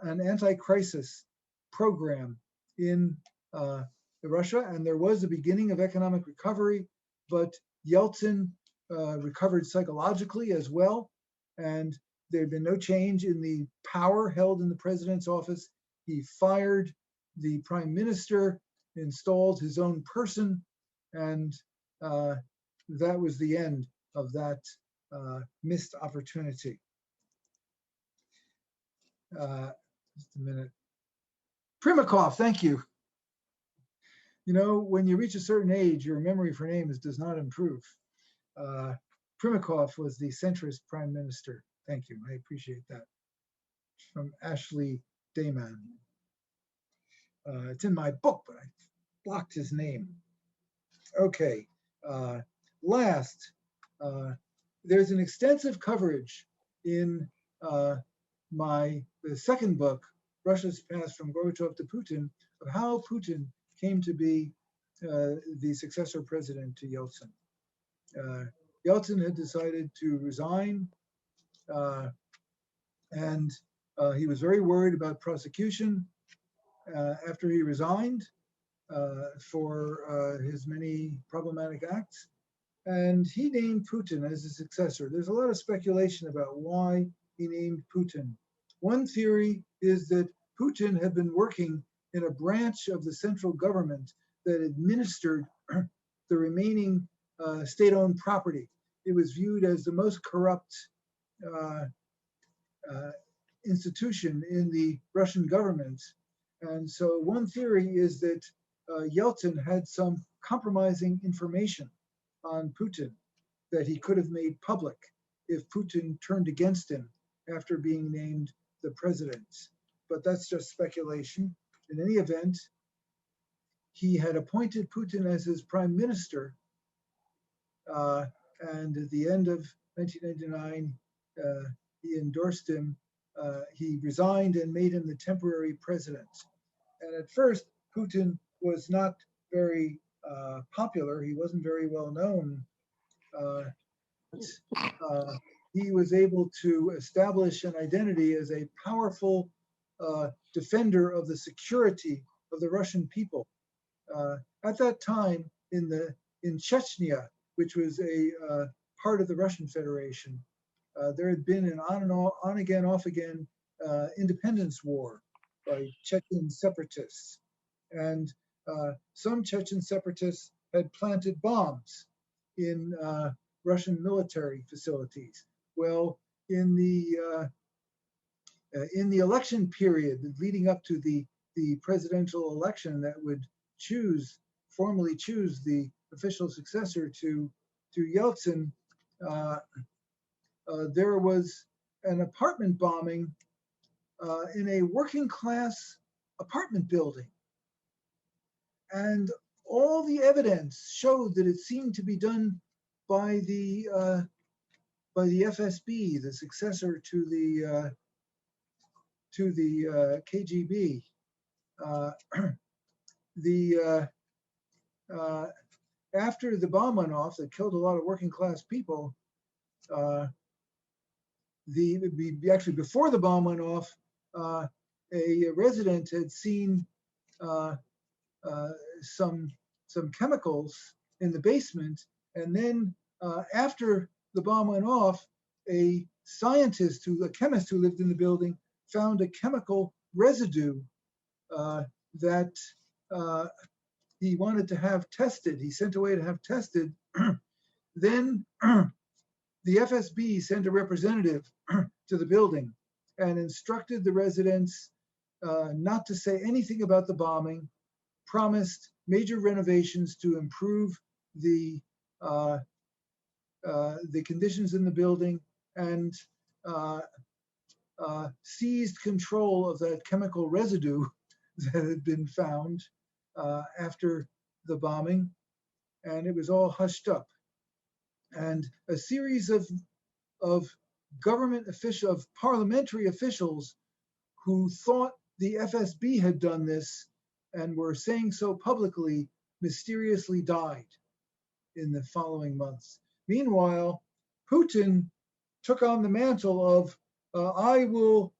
an anti-crisis program in Russia, and there was a beginning of economic recovery, but Yeltsin recovered psychologically as well, and there had been no change in the power held in the president's office. He fired the prime minister, installed his own person, and that was the end of that missed opportunity. Just a minute. Primakov, thank you. You know, when you reach a certain age, your memory for names does not improve. Primakov was the centrist prime minister. Thank you, I appreciate that. From Ashley Dayman. It's in my book, but I blocked his name. Okay, last, there's an extensive coverage in the second book, Russia's Path from Gorbachev to Putin, of how Putin came to be the successor president to Yeltsin. Yeltsin had decided to resign, and he was very worried about prosecution after he resigned for his many problematic acts. And he named Putin as his successor. There's a lot of speculation about why he named Putin. One theory is that Putin had been working in a branch of the central government that administered the remaining state-owned property. It was viewed as the most corrupt institution in the Russian government. And so one theory is that Yeltsin had some compromising information on Putin that he could have made public if Putin turned against him after being named the president. But that's just speculation. In any event, he had appointed Putin as his prime minister, and at the end of 1999, he endorsed him. He resigned and made him the temporary president. And at first, Putin was not very popular. He wasn't very well known. He was able to establish an identity as a powerful defender of the security of the Russian people. At that time, in Chechnya, which was a part of the Russian Federation, there had been an on again, off again independence war Chechen separatists. And some Chechen separatists had planted bombs in Russian military facilities. Well, in the election period leading up to the presidential election that would formally choose the official successor to Yeltsin, there was an apartment bombing in a working class apartment building. And all the evidence showed that it seemed to be done by the FSB, the successor to the KGB. After the bomb went off that killed a lot of working class people, actually before the bomb went off, a resident had seen some chemicals in the basement, and then after the bomb went off, a chemist who lived in the building found a chemical residue that he wanted to have tested. He sent away to have tested. Then the FSB sent a representative to the building and instructed the residents not to say anything about the bombing, promised major renovations to improve the conditions in the building, and seized control of that chemical residue that had been found after the bombing, and it was all hushed up. And a series of government officials, of parliamentary officials who thought the FSB had done this and were saying so publicly, mysteriously died in the following months. Meanwhile, Putin took on the mantle of I will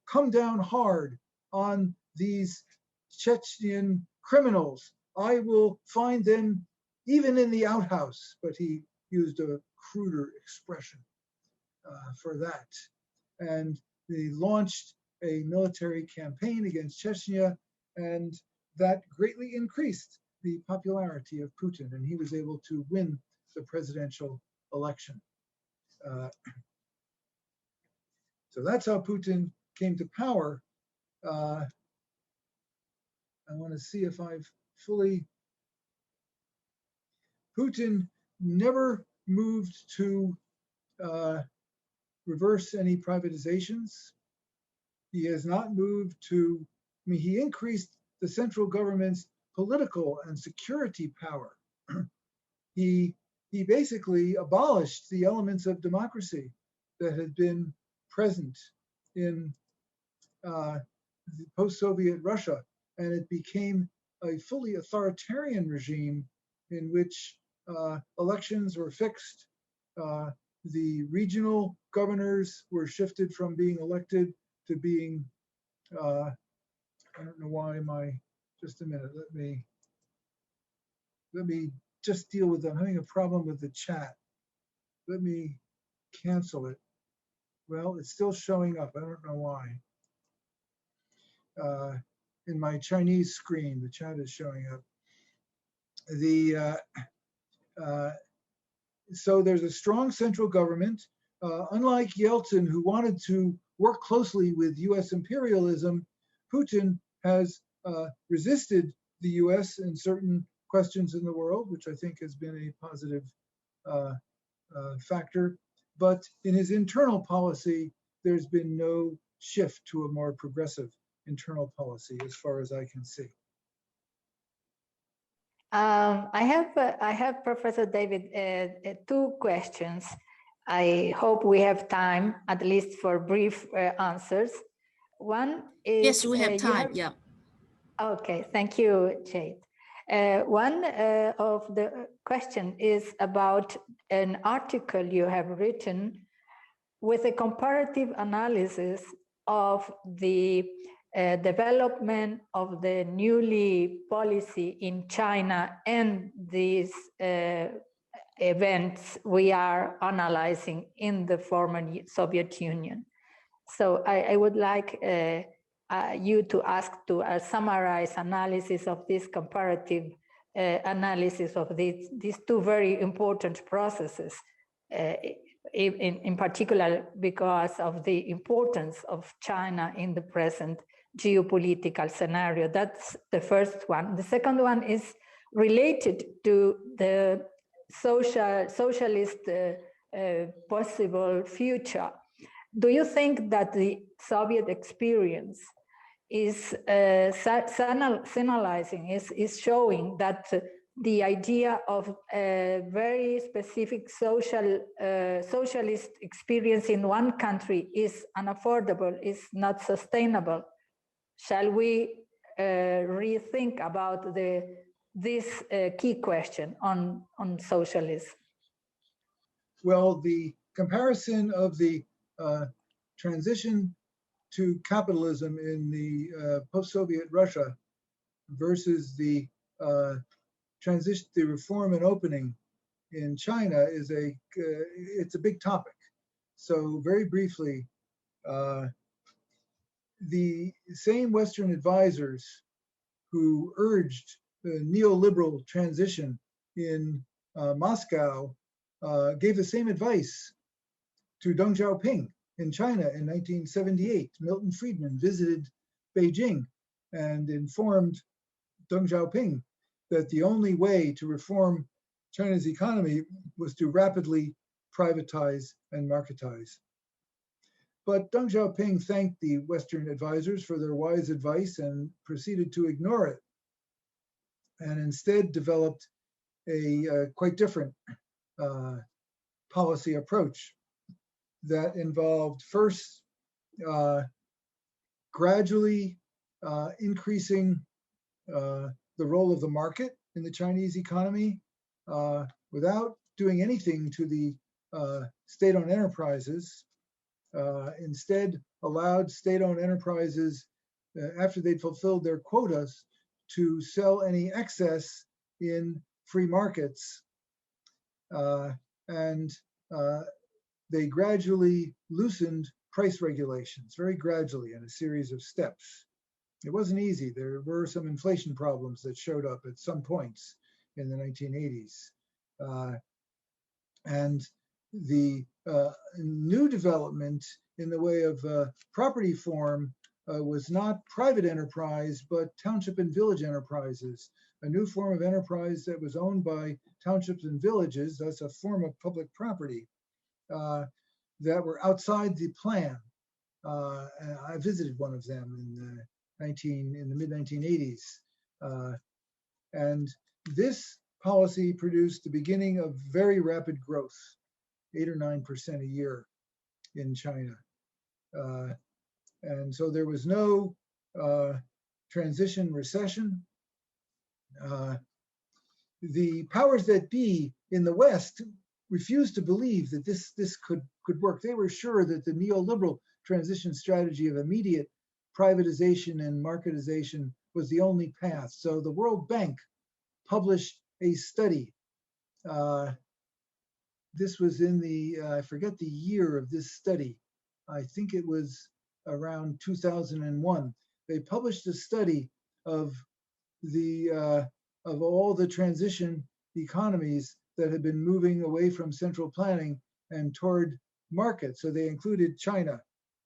come down hard on these Chechen criminals. I will find them even in the outhouse, but he used a cruder expression for that. And they launched a military campaign against Chechnya, and that greatly increased the popularity of Putin, and he was able to win the presidential election. So that's how Putin came to power. I want to see if I've fully... Putin never moved to reverse any privatizations. He has not moved to, I mean, he increased the central government's political and security power. He basically abolished the elements of democracy that had been present in post-Soviet Russia, and it became a fully authoritarian regime in which elections were fixed. The regional governors were shifted from being elected to being, I don't know why just a minute, let me just deal with, I'm having a problem with the chat. Let me cancel it. Well, it's still showing up, I don't know why. In my Chinese screen, the chat is showing up. So there's a strong central government. Unlike Yeltsin, who wanted to work closely with US imperialism, Putin has resisted the US in certain questions in the world, which I think has been a positive factor. But in his internal policy, there's been no shift to a more progressive internal policy, as far as I can see. I have Professor David, two questions. I hope we have time, at least for brief answers. One is— Yes, we have time, yeah. Okay, thank you, Jade. One of the question is about an article you have written with a comparative analysis of the development of the newly policy in China and these events we are analyzing in the former Soviet Union. So I would like you to ask to summarize analysis of this comparative analysis of these two very important processes, in particular because of the importance of China in the present geopolitical scenario. That's the first one. The second one is related to the socialist possible future. Do you think that the Soviet experience is signalizing, is showing that the idea of a very specific socialist experience in one country is unaffordable, is not sustainable? Shall we rethink about this key question on socialism? Well, the comparison of the transition to capitalism in the post-Soviet Russia versus the transition, the reform and opening in China is it's a big topic. So very briefly, the same Western advisors who urged the neoliberal transition in Moscow gave the same advice to Deng Xiaoping in China in 1978. Milton Friedman visited Beijing and informed Deng Xiaoping that the only way to reform China's economy was to rapidly privatize and marketize. But Deng Xiaoping thanked the Western advisors for their wise advice and proceeded to ignore it, and instead developed a quite different policy approach that involved first gradually increasing the role of the market in the Chinese economy without doing anything to the state-owned enterprises. Instead allowed state-owned enterprises, after they'd fulfilled their quotas, to sell any excess in free markets. And they gradually loosened price regulations, very gradually in a series of steps. It wasn't easy. There were some inflation problems that showed up at some points in the 1980s. And the new development in the way of property form was not private enterprise, but township and village enterprises, a new form of enterprise that was owned by townships and villages. That's a form of public property that were outside the plan. I visited one of them in the mid-1980s. And this policy produced the beginning of very rapid growth, 8 or 9% a year in China. And so there was no transition recession. The powers that be in the West refused to believe that this could work. They were sure that the neoliberal transition strategy of immediate privatization and marketization was the only path. So the World Bank published a study. This was in the, I forget the year of this study. I think it was around 2001. They published a study of all the transition economies that had been moving away from central planning and toward market. So they included China,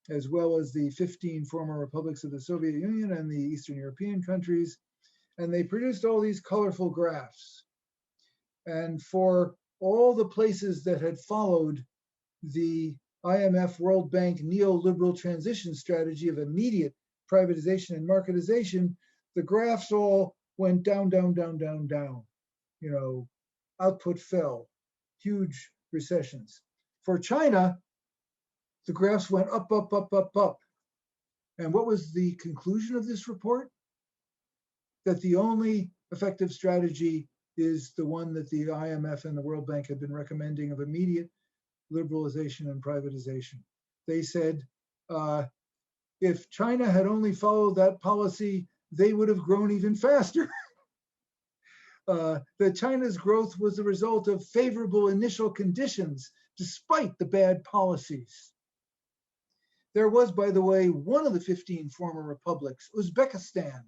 as well as the 15 former republics of the Soviet Union and the Eastern European countries. And they produced all these colorful graphs. And for all the places that had followed the IMF World Bank neoliberal transition strategy of immediate privatization and marketization, the graphs all went down, down, down, down, down. You know, output fell, huge recessions. For China, the graphs went up, up, up, up, up. And what was the conclusion of this report? That the only effective strategy is the one that the IMF and the World Bank have been recommending of immediate liberalization and privatization. They said, if China had only followed that policy, they would have grown even faster. That China's growth was the result of favorable initial conditions, despite the bad policies. There was, by the way, one of the 15 former republics, Uzbekistan,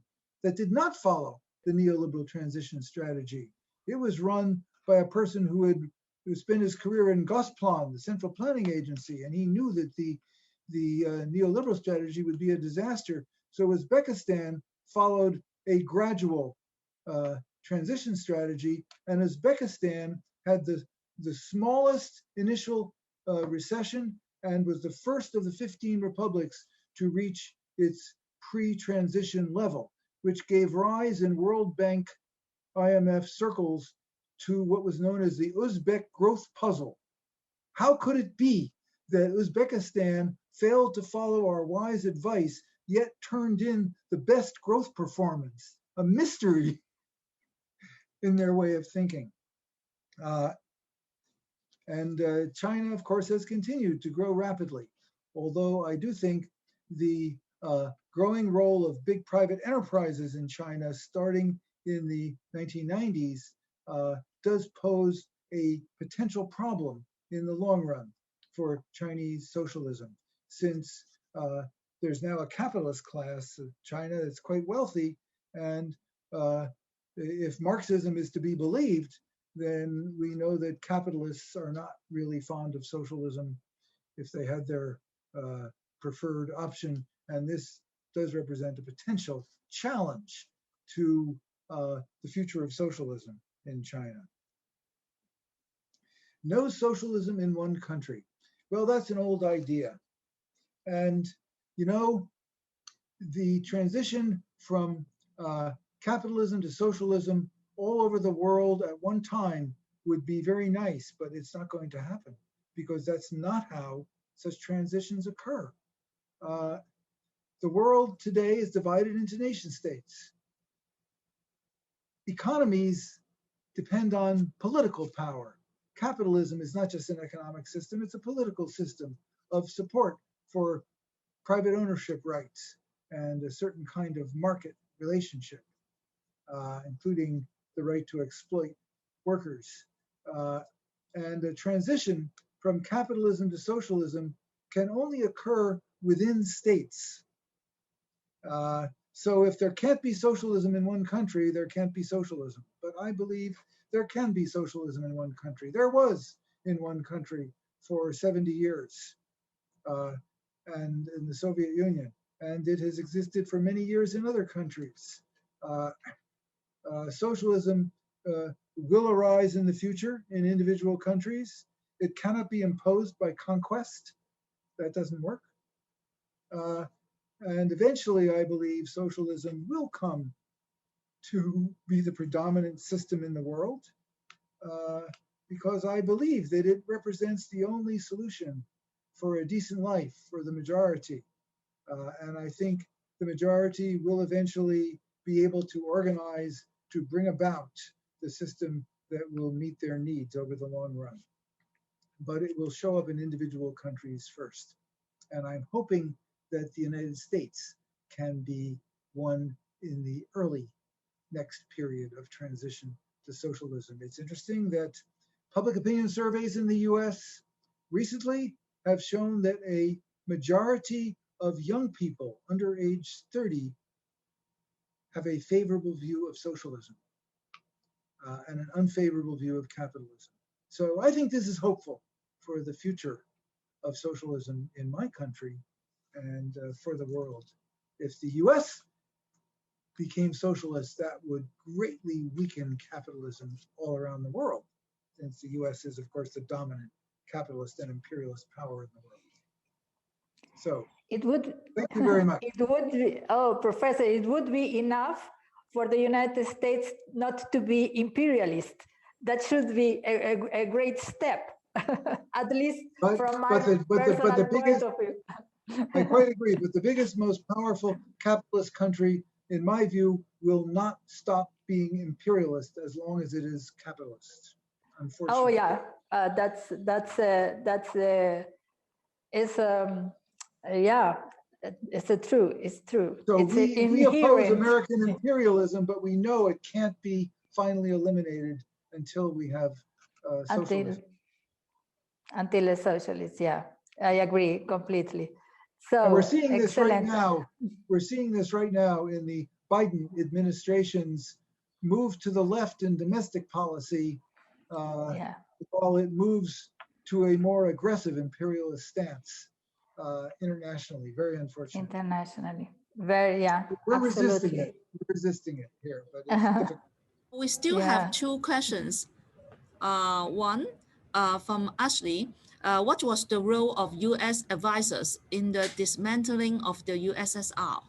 that did not follow the neoliberal transition strategy. It was run by a person who spent his career in Gosplan, the central planning agency, and he knew that the neoliberal strategy would be a disaster. So Uzbekistan followed a gradual transition strategy, and Uzbekistan had the smallest initial recession and was the first of the 15 republics to reach its pre-transition level, which gave rise in World Bank IMF circles to what was known as the Uzbek growth puzzle. How could it be that Uzbekistan failed to follow our wise advice, yet turned in the best growth performance? A mystery in their way of thinking. China, of course, has continued to grow rapidly, although I do think the growing role of big private enterprises in China starting in the 1990s does pose a potential problem in the long run for Chinese socialism, since there's now a capitalist class of China that's quite wealthy, and if Marxism is to be believed, then we know that capitalists are not really fond of socialism if they had their preferred option, and this does represent a potential challenge to the future of socialism in China. No socialism in one country. Well, that's an old idea. And, you know, the transition from capitalism to socialism all over the world at one time would be very nice, but it's not going to happen because that's not how such transitions occur. The world today is divided into nation states. Economies depend on political power. Capitalism is not just an economic system, it's a political system of support for private ownership rights and a certain kind of market relationship, including the right to exploit workers. And a transition from capitalism to socialism can only occur within states. So if there can't be socialism in one country, there can't be socialism. But I believe there can be socialism in one country. There was in one country for 70 years, and in the Soviet Union, and it has existed for many years in other countries. Socialism will arise in the future in individual countries. It cannot be imposed by conquest. That doesn't work. And eventually, I believe socialism will come to be the predominant system in the world, because I believe that it represents the only solution for a decent life for the majority. And I think the majority will eventually be able to organize to bring about the system that will meet their needs over the long run. But it will show up in individual countries first. And I'm hoping that the United States can be one in the early next period of transition to socialism. It's interesting that public opinion surveys in the US recently have shown that a majority of young people under age 30 have a favorable view of socialism and an unfavorable view of capitalism. So I think this is hopeful for the future of socialism in my country and for the world. If the US became socialist, that would greatly weaken capitalism all around the world, since the US is, of course, the dominant capitalist and imperialist power in the world. So it would, thank you very much. It would be, oh, Professor, it would be enough for the United States not to be imperialist. That should be a great step, at least from my personal point of view. I quite agree, but the biggest, most powerful capitalist country, in my view, will not stop being imperialist as long as it is capitalist, unfortunately. Oh yeah, yeah, it's true. It's true. So it's we oppose American imperialism, but we know it can't be finally eliminated until we have socialism. Until a socialist, yeah, I agree completely. So and we're seeing this right excellent. now. We're seeing this right now in the Biden administration's move to the left in domestic policy, Yeah, while it moves to a more aggressive imperialist stance internationally. Very unfortunate. internationally. Very, yeah, We're resisting absolutely. it. We're resisting it here, but it's difficult. We still Yeah. have two questions. One from Ashley. What was the role of U.S. advisors in the dismantling of the USSR?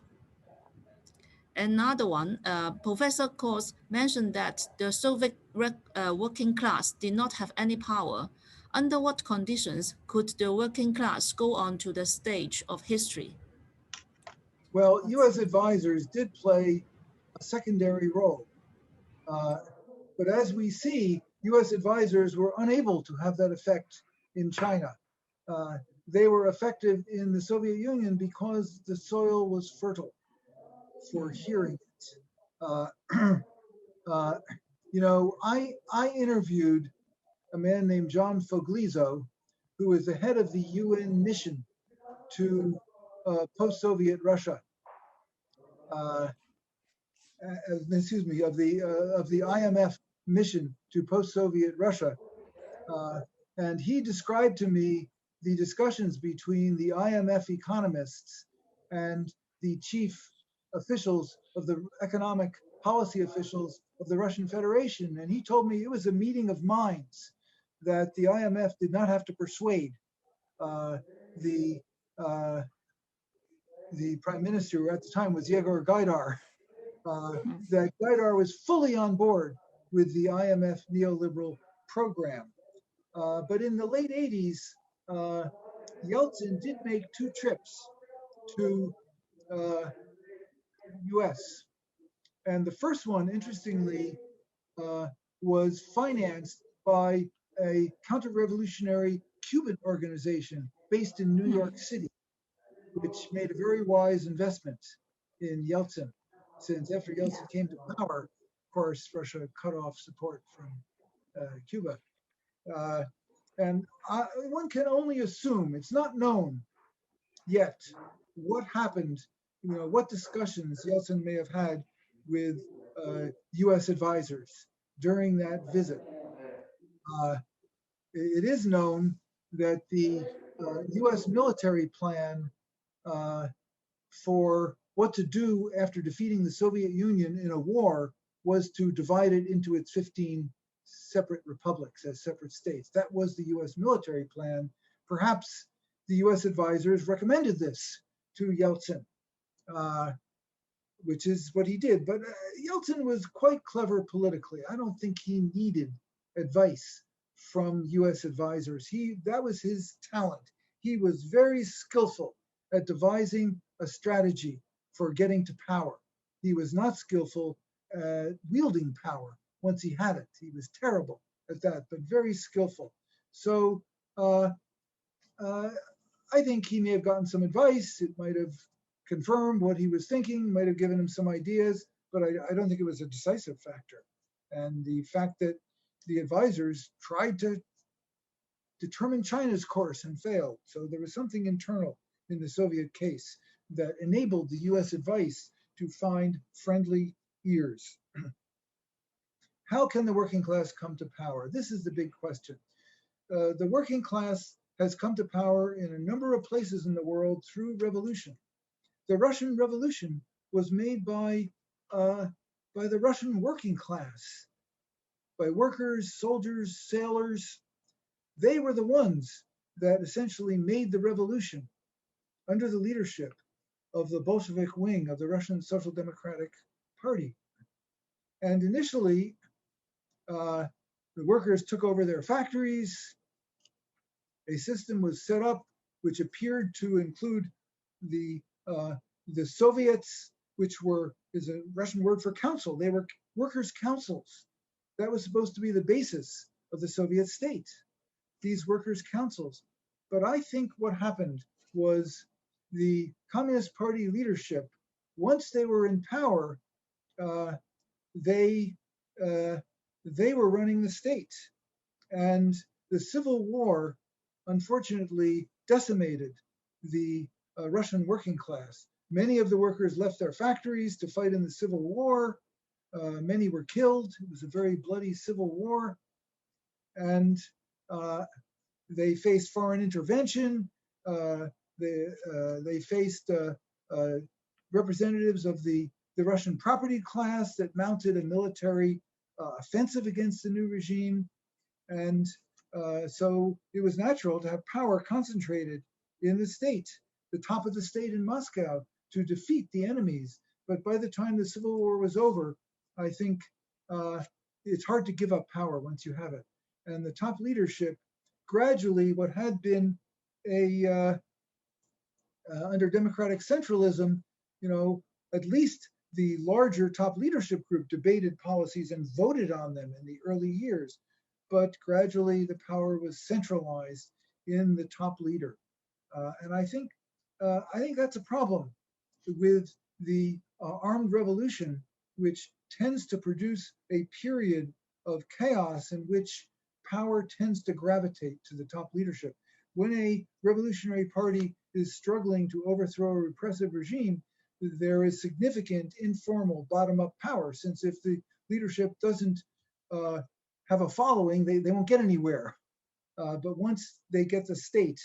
Another one, Professor KOTZ mentioned that the Soviet working class did not have any power. Under what conditions could the working class go on to the stage of history? Well, U.S. advisors did play a secondary role. But as we see, U.S. advisors were unable to have that effect in China. They were effective in the Soviet Union because the soil was fertile for hearing it. You know, I interviewed a man named John Foglizo, who is the head of the UN mission to post-Soviet Russia. Excuse me, of the IMF mission to post-Soviet Russia. And he described to me the discussions between the IMF economists and the chief officials of the economic policy officials of the Russian Federation. And he told me it was a meeting of minds that the IMF did not have to persuade the prime minister, who at the time was Yegor Gaidar, that Gaidar was fully on board with the IMF neoliberal program. But in the late 80s, Yeltsin did make 2 trips to US. And the first one, interestingly, was financed by a counter-revolutionary Cuban organization based in New York City, which made a very wise investment in Yeltsin, since after Yeltsin came to power, of course, Russia cut off support from Cuba. And one can only assume, it's not known yet what happened, you know, what discussions Yeltsin may have had with US advisors during that visit. It is known that the US military plan for what to do after defeating the Soviet Union in a war was to divide it into its 15 separate republics as separate states. That was the US military plan. Perhaps the US advisors recommended this to Yeltsin, which is what he did. But Yeltsin was quite clever politically. I don't think he needed advice from US advisors. That was his talent. He was very skillful at devising a strategy for getting to power. He was not skillful at wielding power once he had it. He was terrible at that, but very skillful. So I think he may have gotten some advice. It might have confirmed what he was thinking, might have given him some ideas, but I don't think it was a decisive factor. And the fact that the advisors tried to determine China's course and failed. So there was something internal in the Soviet case that enabled the US advice to find friendly ears. How can the working class come to power? This is the big question. The working class has come to power in a number of places in the world through revolution. The Russian Revolution was made by the Russian working class, by workers, soldiers, sailors. They were the ones that essentially made the revolution under the leadership of the Bolshevik wing of the Russian Social Democratic Party. And initially, the workers took over their factories. A system was set up which appeared to include the Soviets, which is a Russian word for council. They were workers' councils. That was supposed to be the basis of the Soviet state, these workers' councils. But I think what happened was the Communist Party leadership, once they were in power, they were running the state. And the Civil War, unfortunately, decimated the Russian working class. Many of the workers left their factories to fight in the Civil War. Many were killed. It was a very bloody civil war. And they faced foreign intervention. They faced representatives of the Russian property class that mounted a military offensive against the new regime. And so it was natural to have power concentrated in the state, the top of the state in Moscow, to defeat the enemies. But by the time the Civil War was over, I think it's hard to give up power once you have it. And the top leadership, gradually, what had been under democratic centralism, at least the larger top leadership group debated policies and voted on them in the early years. But gradually, the power was centralized in the top leader. And I think that's a problem with the armed revolution, which tends to produce a period of chaos in which power tends to gravitate to the top leadership. When a revolutionary party is struggling to overthrow a repressive regime, there is significant informal bottom-up power, since if the leadership doesn't have a following, they won't get anywhere. But once they get the state,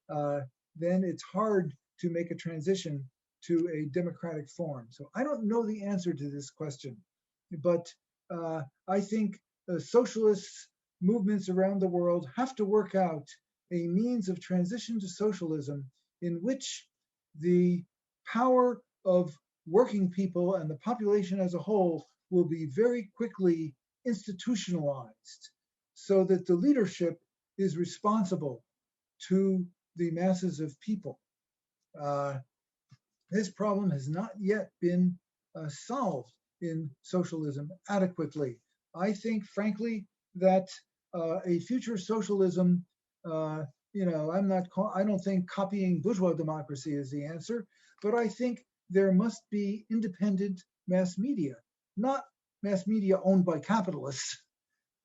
then it's hard to make a transition to a democratic form. So I don't know the answer to this question, but I think socialist movements around the world have to work out a means of transition to socialism in which the power of working people and the population as a whole will be very quickly institutionalized, so that the leadership is responsible to the masses of people. This problem has not yet been solved in socialism adequately. I think, frankly, that a future socialism, I don't think copying bourgeois democracy is the answer, but I think there must be independent mass media, not mass media owned by capitalists,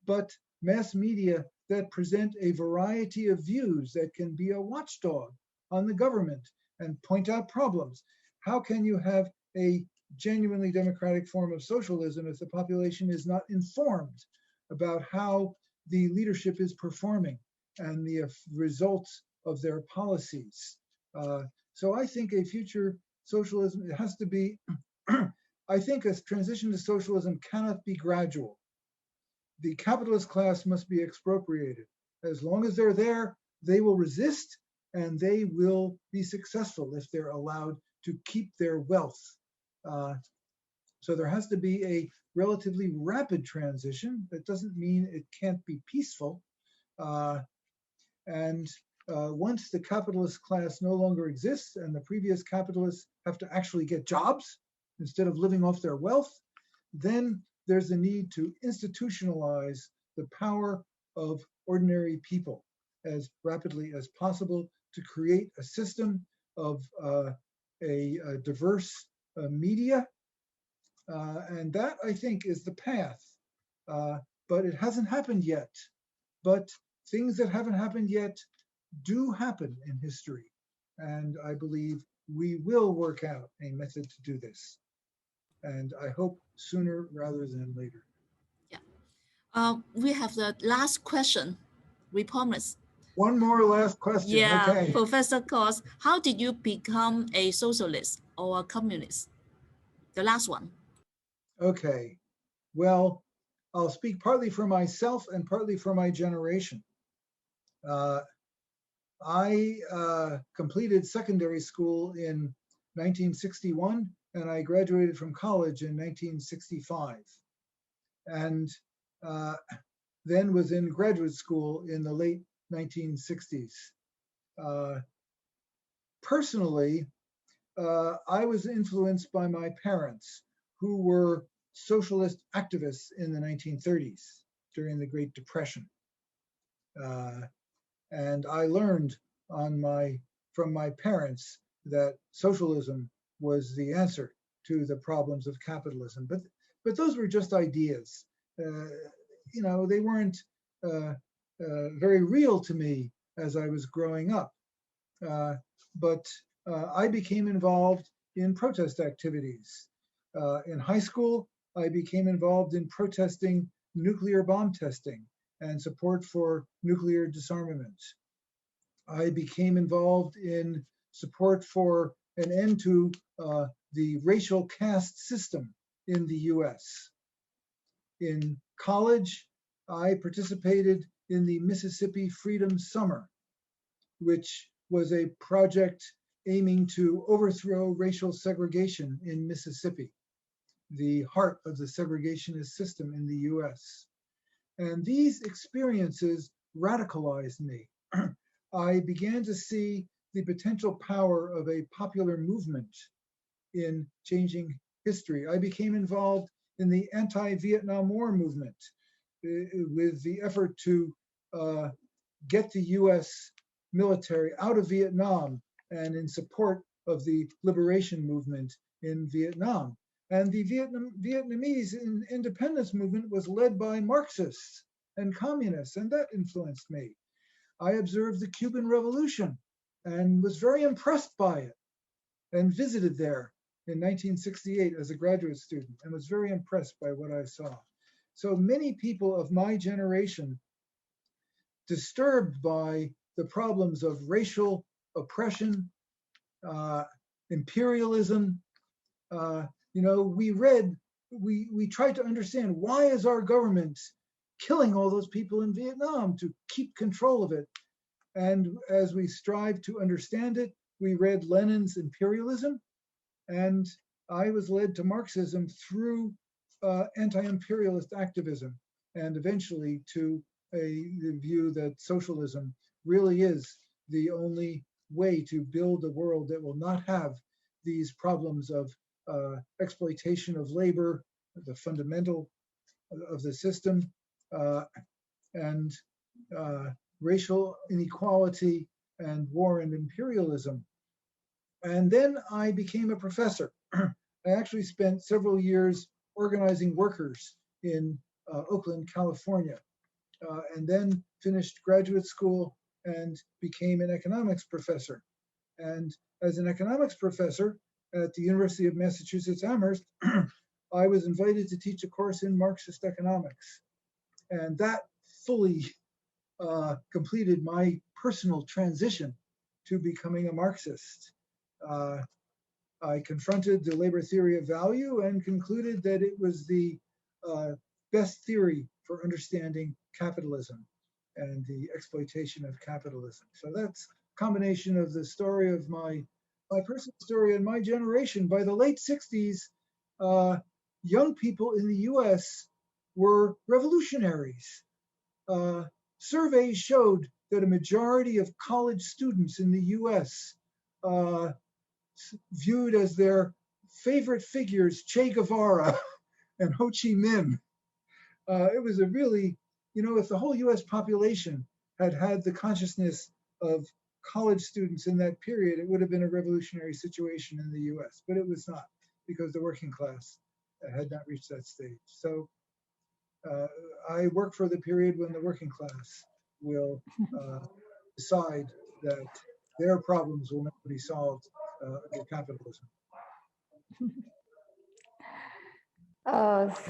but mass media that present a variety of views that can be a watchdog on the government and point out problems. How can you have a genuinely democratic form of socialism if the population is not informed about how the leadership is performing and the results of their policies? So I think a future socialism, it has to be, I think a transition to socialism cannot be gradual. The capitalist class must be expropriated. As long as they're there, they will resist, and they will be successful if they're allowed to keep their wealth. So there has to be a relatively rapid transition. That doesn't mean it can't be peaceful. Once the capitalist class no longer exists and the previous capitalists have to actually get jobs instead of living off their wealth, then there's a need to institutionalize the power of ordinary people as rapidly as possible to create a system of a diverse media. And that, I think, is the path. But it hasn't happened yet. But things that haven't happened yet do happen in history. And I believe we will work out a method to do this. And I hope sooner rather than later. Yeah. We have the last question. We promise. One more last question. Yeah, okay. Professor KOTZ, how did you become a socialist or a communist? The last one. Okay. Well, I'll speak partly for myself and partly for my generation. I completed secondary school in 1961, and I graduated from college in 1965. And then was in graduate school in the late 1960s. Personally, I was influenced by my parents, who were socialist activists in the 1930s during the Great Depression. And I learned from my parents that socialism was the answer to the problems of capitalism. But those were just ideas. They weren't very real to me as I was growing up. But I became involved in protest activities. In high school, I became involved in protesting nuclear bomb testing and support for nuclear disarmament. I became involved in support for an end to the racial caste system in the US. In college, I participated in the Mississippi Freedom Summer, which was a project aiming to overthrow racial segregation in Mississippi, the heart of the segregationist system in the US. And these experiences radicalized me. I began to see the potential power of a popular movement in changing history. I became involved in the anti-Vietnam War movement with the effort to get the US military out of Vietnam and in support of the liberation movement in Vietnam. And the Vietnamese independence movement was led by Marxists and communists, and that influenced me. I observed the Cuban Revolution and was very impressed by it and visited there in 1968 as a graduate student and was very impressed by what I saw. So many people of my generation, disturbed by the problems of racial oppression, imperialism, we tried to understand, why is our government killing all those people in Vietnam to keep control of it? And as we strive to understand it, we read Lenin's Imperialism, and I was led to Marxism through anti-imperialist activism, and eventually to the view that socialism really is the only way to build a world that will not have these problems of exploitation of labor, the fundamental of the system, and racial inequality and war and imperialism. And then I became a professor. I actually spent several years organizing workers in Oakland, California, and then finished graduate school and became an economics professor. And as an economics professor at the University of Massachusetts Amherst, I was invited to teach a course in Marxist economics. And that fully completed my personal transition to becoming a Marxist. I confronted the labor theory of value and concluded that it was the best theory for understanding capitalism and the exploitation of capitalism. So that's a combination of the story of my personal story and my generation. By the late 60s, young people in the US were revolutionaries. Surveys showed that a majority of college students in the US viewed as their favorite figures Che Guevara and Ho Chi Minh. It was a really, if the whole US population had had the consciousness of college students in that period, it would have been a revolutionary situation in the US, but it was not, because the working class had not reached that stage. So I work for the period when the working class will decide that their problems will never be solved under capitalism. We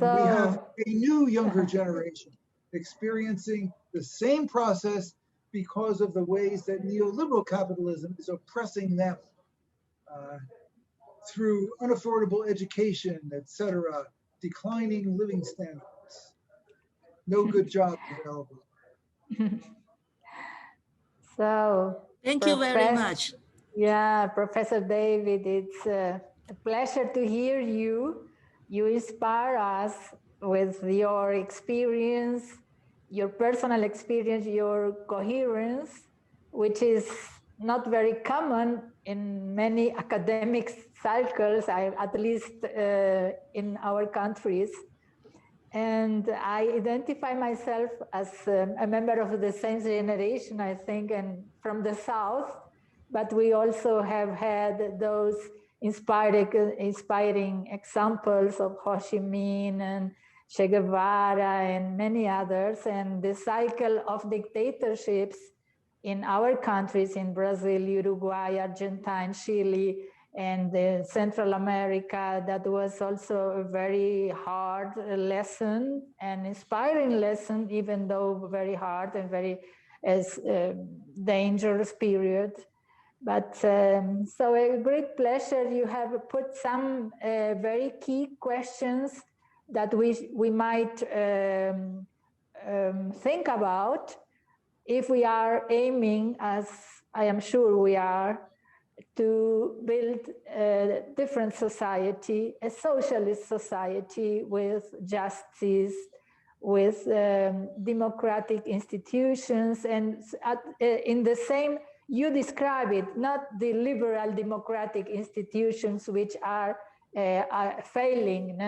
have a new younger generation experiencing the same process because of the ways that neoliberal capitalism is oppressing them through unaffordable education, etc., declining living standards, no good jobs available. So, thank you very much. Yeah, Professor David, it's a pleasure to hear you. You inspire us with your experience, your personal experience, your coherence, which is not very common in many academic circles, at least in our countries. And I identify myself as a member of the same generation, I think, and from the South, but we also have had those inspiring examples of Ho Chi Minh and Che Guevara and many others. And the cycle of dictatorships in our countries, in Brazil, Uruguay, Argentina, Chile, and Central America. That was also a very hard lesson, an inspiring lesson, even though very hard and very dangerous period. But so a great pleasure. You have put some very key questions that we might think about if we are aiming, as I am sure we are, to build a different society, a socialist society with justice, with democratic institutions, and in the same, you describe it, not the liberal democratic institutions which are failing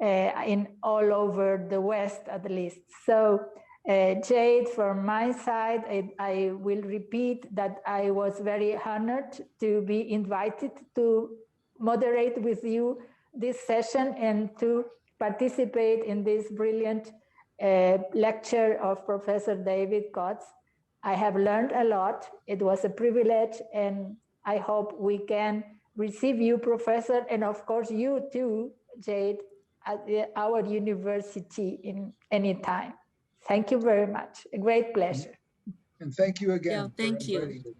in all over the West, at least. So Jade, from my side, I will repeat that I was very honored to be invited to moderate with you this session and to participate in this brilliant lecture of Professor David KOTZ. I have learned a lot. It was a privilege, and I hope we can receive you, Professor, and of course you too, Jade, at our university in any time. Thank you very much. A great pleasure. And thank you again. Yeah, thank you.